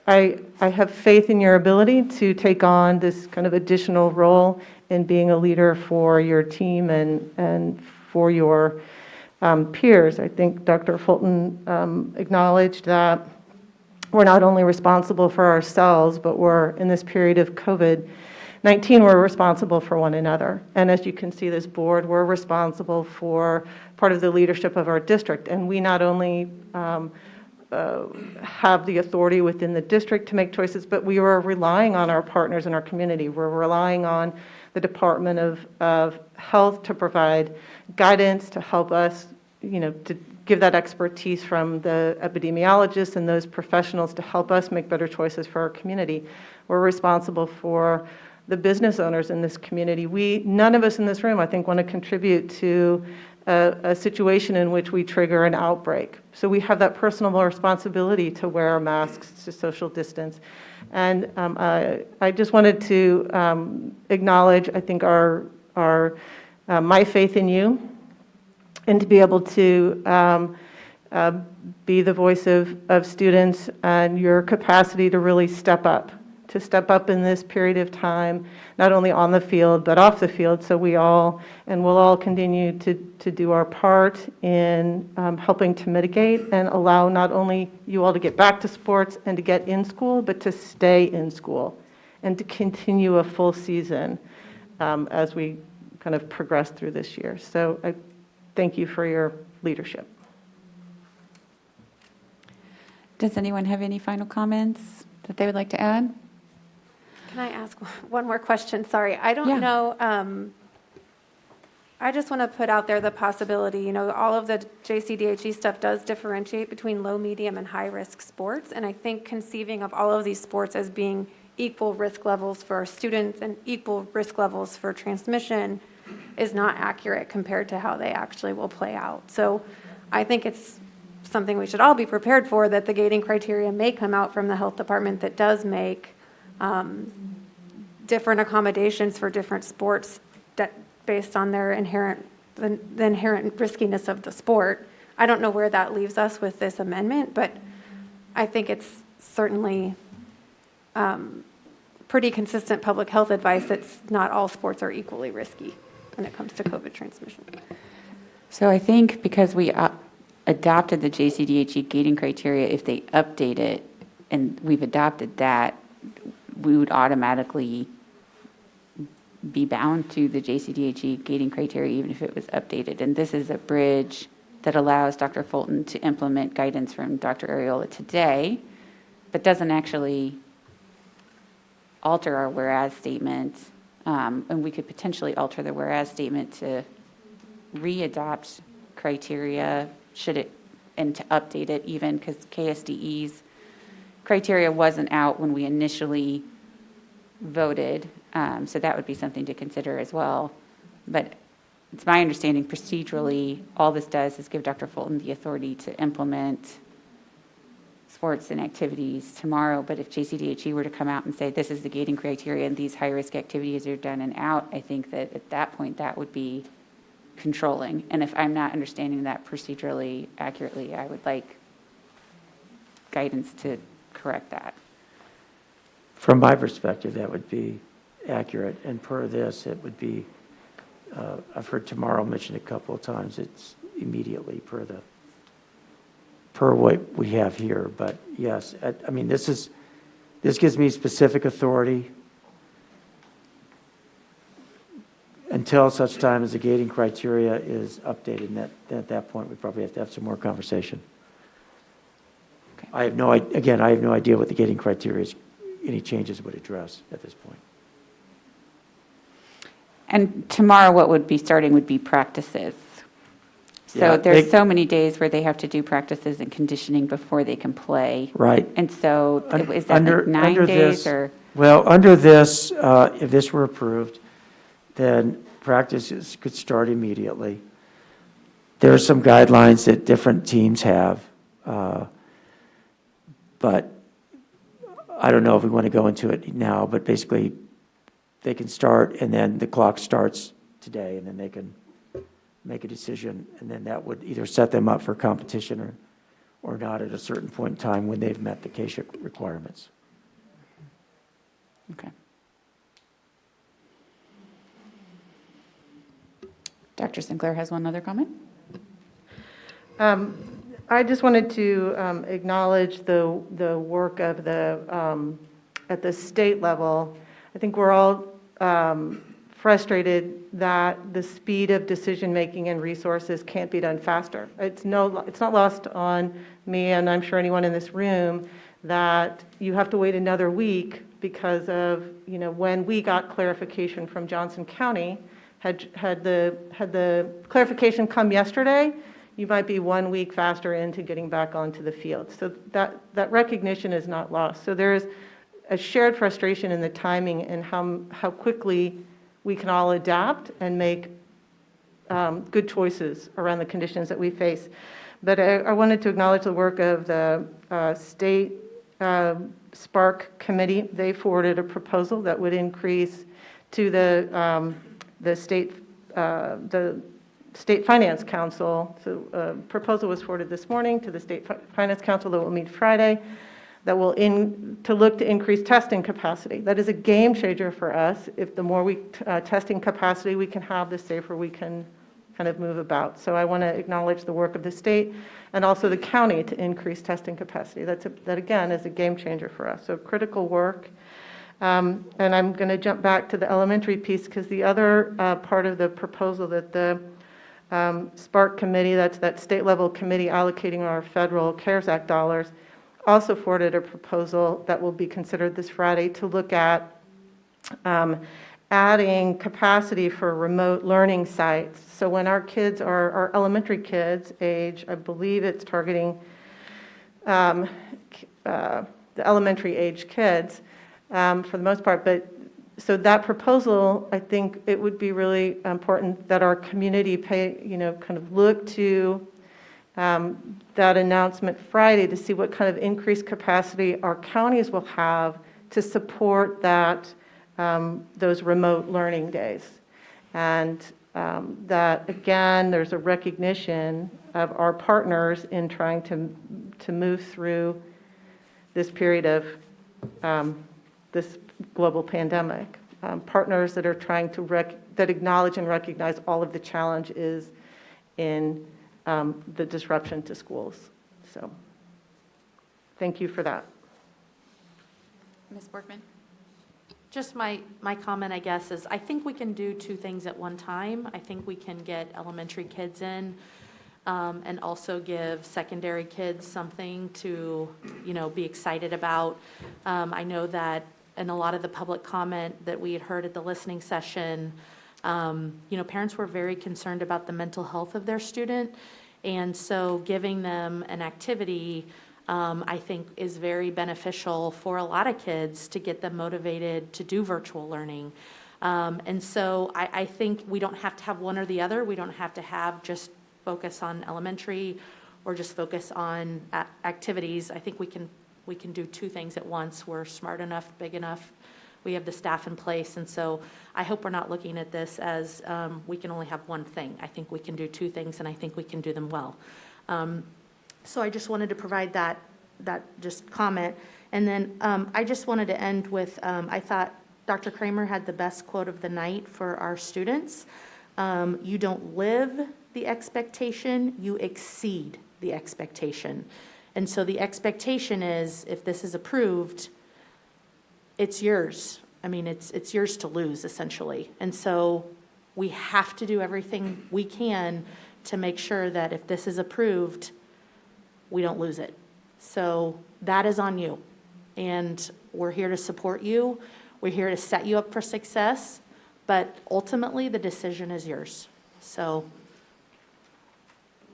I have faith in your ability to take on this kind of additional role in being a leader for your team and for your peers. I think Dr. Fulton acknowledged that we're not only responsible for ourselves, but we're, in this period of COVID-19, we're responsible for one another. And as you can see, this board, we're responsible for part of the leadership of our district. And we not only have the authority within the district to make choices, but we are relying on our partners in our community. We're relying on the Department of Health to provide guidance, to help us, to give that expertise from the epidemiologists and those professionals to help us make better choices for our community. We're responsible for the business owners in this community. None of us in this room, I think, want to contribute to a situation in which we trigger an outbreak. So we have that personal responsibility to wear our masks, to social distance. And I just wanted to acknowledge, I think, my faith in you, and to be able to be the voice of students and your capacity to really step up in this period of time, not only on the field, but off the field, so we'll all continue to do our part in helping to mitigate and allow not only you all to get back to sports and to get in school, but to stay in school and to continue a full season as we kind of progress through this year. So I thank you for your leadership. Does anyone have any final comments that they would like to add? Can I ask one more question? Sorry, I don't know. I just want to put out there the possibility, all of the JCDHE stuff does differentiate between low, medium, and high-risk sports. And I think conceiving of all of these sports as being equal risk levels for our students and equal risk levels for transmission is not accurate compared to how they actually will play out. So I think it's something we should all be prepared for, that the gating criteria may come out from the health department that does make different accommodations for different sports based on their the inherent riskiness of the sport. I don't know where that leaves us with this amendment, but I think it's certainly pretty consistent public health advice that not all sports are equally risky when it comes to COVID transmission. So I think because we adopted the JCDHE gating criteria, if they update it and we've adopted that, we would automatically be bound to the JCDHE gating criteria even if it was updated. And this is a bridge that allows Dr. Fulton to implement guidance from Dr. Ariola today, but doesn't actually alter our whereas statement. And we could potentially alter the whereas statement to re-adopt criteria should it and to update it even, because KSDE's criteria wasn't out when we initially voted, so that would be something to consider as well. But it's my understanding procedurally, all this does is give Dr. Fulton the authority to implement sports and activities tomorrow. But if JCDHE were to come out and say, this is the gating criteria and these high-risk activities are done and out, I think that at that point, that would be controlling. And if I'm not understanding that procedurally accurately, I would like guidance to correct that. From my perspective, that would be accurate, and per this, it would be, I've heard tomorrow mentioned a couple of times, it's immediately per what we have here, but yes, I mean, this gives me specific authority until such time as the gating criteria is updated, and at that point, we probably have to have some more conversation. Okay. I have no idea what the gating criteria is, any changes would address at this point. And tomorrow, what would be starting would be practices. So Yeah, there's so many days where they have to do practices and conditioning before they can play. Right. And so is that Under like 9 days this, or? well, under this, if this were approved, then practices could start immediately. There are some guidelines that different teams have, but I don't know if we want to go into it now, but basically, they can start, and then the clock starts today, and then they can make a decision, and then that would either set them up for competition or not at a certain point in time when they've met the KSHA requirements. Okay. Dr. Sinclair has one other comment. I just wanted to acknowledge the work of at the state level. I think we're all frustrated that the speed of decision-making and resources can't be done faster. It's not lost on me, and I'm sure anyone in this room, that you have to wait another week because of, when we got clarification from Johnson County, had the clarification come yesterday, you might be 1 week faster into getting back onto the field. So that recognition is not lost. So there is a shared frustration in the timing and how quickly we can all adapt and make good choices around the conditions that we face. But I wanted to acknowledge the work of the state Spark committee. They forwarded a proposal that would increase to the State Finance Council. So a proposal was forwarded this morning to the State Finance Council that will meet Friday, that will to look to increase testing capacity. That is a game changer for us. If the more testing capacity we can have, the safer we can kind of move about. So I want to acknowledge the work of the state and also the county to increase testing capacity. That again is a game changer for us. So critical work. And I'm going to jump back to the elementary piece because the other part of the proposal that the Spark committee, that's that state level committee allocating our federal CARES Act dollars, also forwarded a proposal that will be considered this Friday to look at adding capacity for remote learning sites. So when our kids are, our elementary kids age, I believe it's targeting the elementary age kids for the most part, but so that proposal, I think it would be really important that our community kind of look to that announcement Friday to see what kind of increased capacity our counties will have to support that, those remote learning days. And that, again, there's a recognition of our partners in trying to move through this period of this global pandemic. Partners that are trying to that acknowledge and recognize all of the challenges in the disruption to schools. So thank you for that. Ms. Borkman? Just my comment, I guess, is I think we can do two things at one time. I think we can get elementary kids in and also give secondary kids something to, be excited about. I know that in a lot of the public comment that we had heard at the listening session, parents were very concerned about the mental health of their student. And so giving them an activity, I think, is very beneficial for a lot of kids to get them motivated to do virtual learning. And so I think we don't have to have one or the other. We don't have to have just focus on elementary or just focus on activities. I think we can do two things at once. We're smart enough, big enough. We have the staff in place. And so I hope we're not looking at this as we can only have one thing. I think we can do two things, and I think we can do them well. So I just wanted to provide that just comment. And then I just wanted to end with, I thought Dr. Kramer had the best quote of the night for our students. You don't live the expectation, you exceed the expectation. And so the expectation is, if this is approved, it's yours. I mean, it's yours to lose, essentially. And so we have to do everything we can to make sure that if this is approved, we don't lose it. So that is on you. And we're here to support you. We're here to set you up for success. But ultimately, the decision is yours. So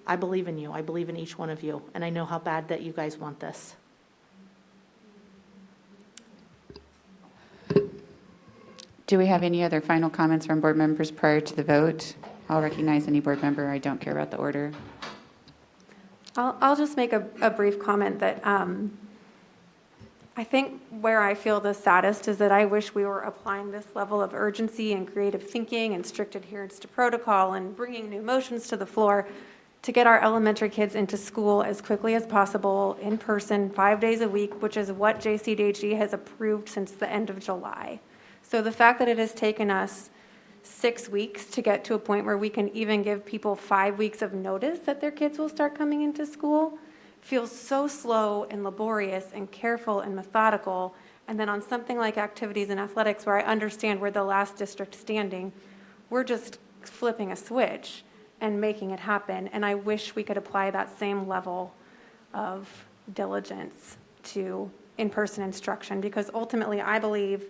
I believe in you. I believe in each one of you. And I know how bad that you guys want this. Do we have any other final comments from board members prior to the vote? I'll recognize any board member. I don't care about the order. I'll just make a brief comment that I think where I feel the saddest is that I wish we were applying this level of urgency and creative thinking and strict adherence to protocol and bringing new motions to the floor to get our elementary kids into school as quickly as possible, in person, 5 days a week, which is what JCDHE has approved since the end of July. So the fact that it has taken us 6 weeks to get to a point where we can even give people 5 weeks of notice that their kids will start coming into school feels so slow and laborious and careful and methodical. And then on something like activities and athletics, where I understand we're the last district standing, we're just flipping a switch and making it happen. And I wish we could apply that same level of diligence to in-person instruction, because ultimately I believe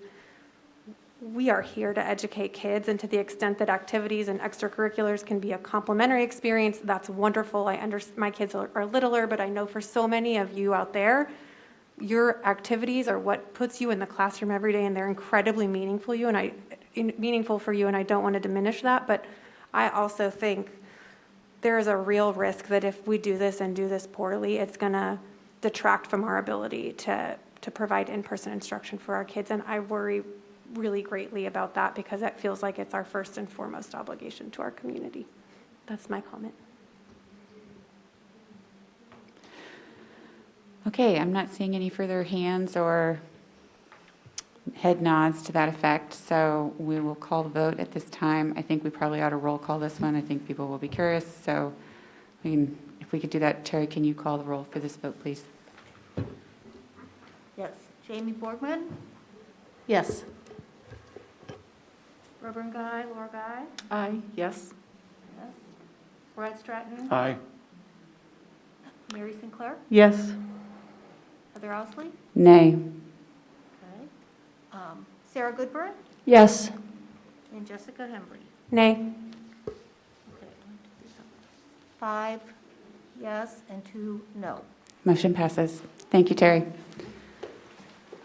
we are here to educate kids, and to the extent that activities and extracurriculars can be a complementary experience, that's wonderful. My kids are littler, but I know for so many of you out there, your activities are what puts you in the classroom every day, and they're incredibly meaningful for you, and I don't want to diminish that. But I also think there is a real risk that if we do this and do this poorly, it's going to detract from our ability to provide in-person instruction for our kids, and I worry really greatly about that, because that feels like it's our first and foremost obligation to our community. That's my comment. Okay, I'm not seeing any further hands or head nods to that effect, so we will call the vote at this time. I think we probably ought to roll call this one. I think people will be curious, so if we could do that. Terry, can you call the roll for this vote, please? Yes. Jamie Borgman? Yes. Reverend Guy, Laura Guy? Aye. Yes. Yes. Brad Stratton? Aye. Mary Sinclair? Yes. Heather Ousley? Nay. Okay. Sarah Goodburn? Yes. And Jessica Hembry? Nay. Okay. 1, 2, 3, 4, 5 yes and 2 no. Motion passes. Thank you, Terry.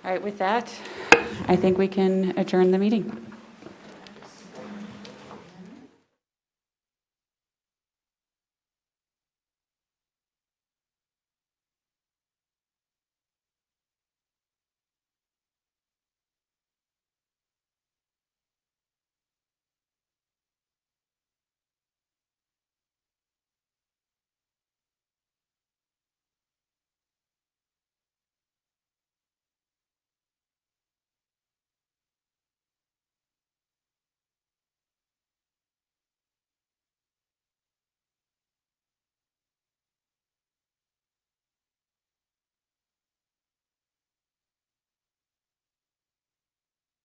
All right, with that, I think we can adjourn the meeting.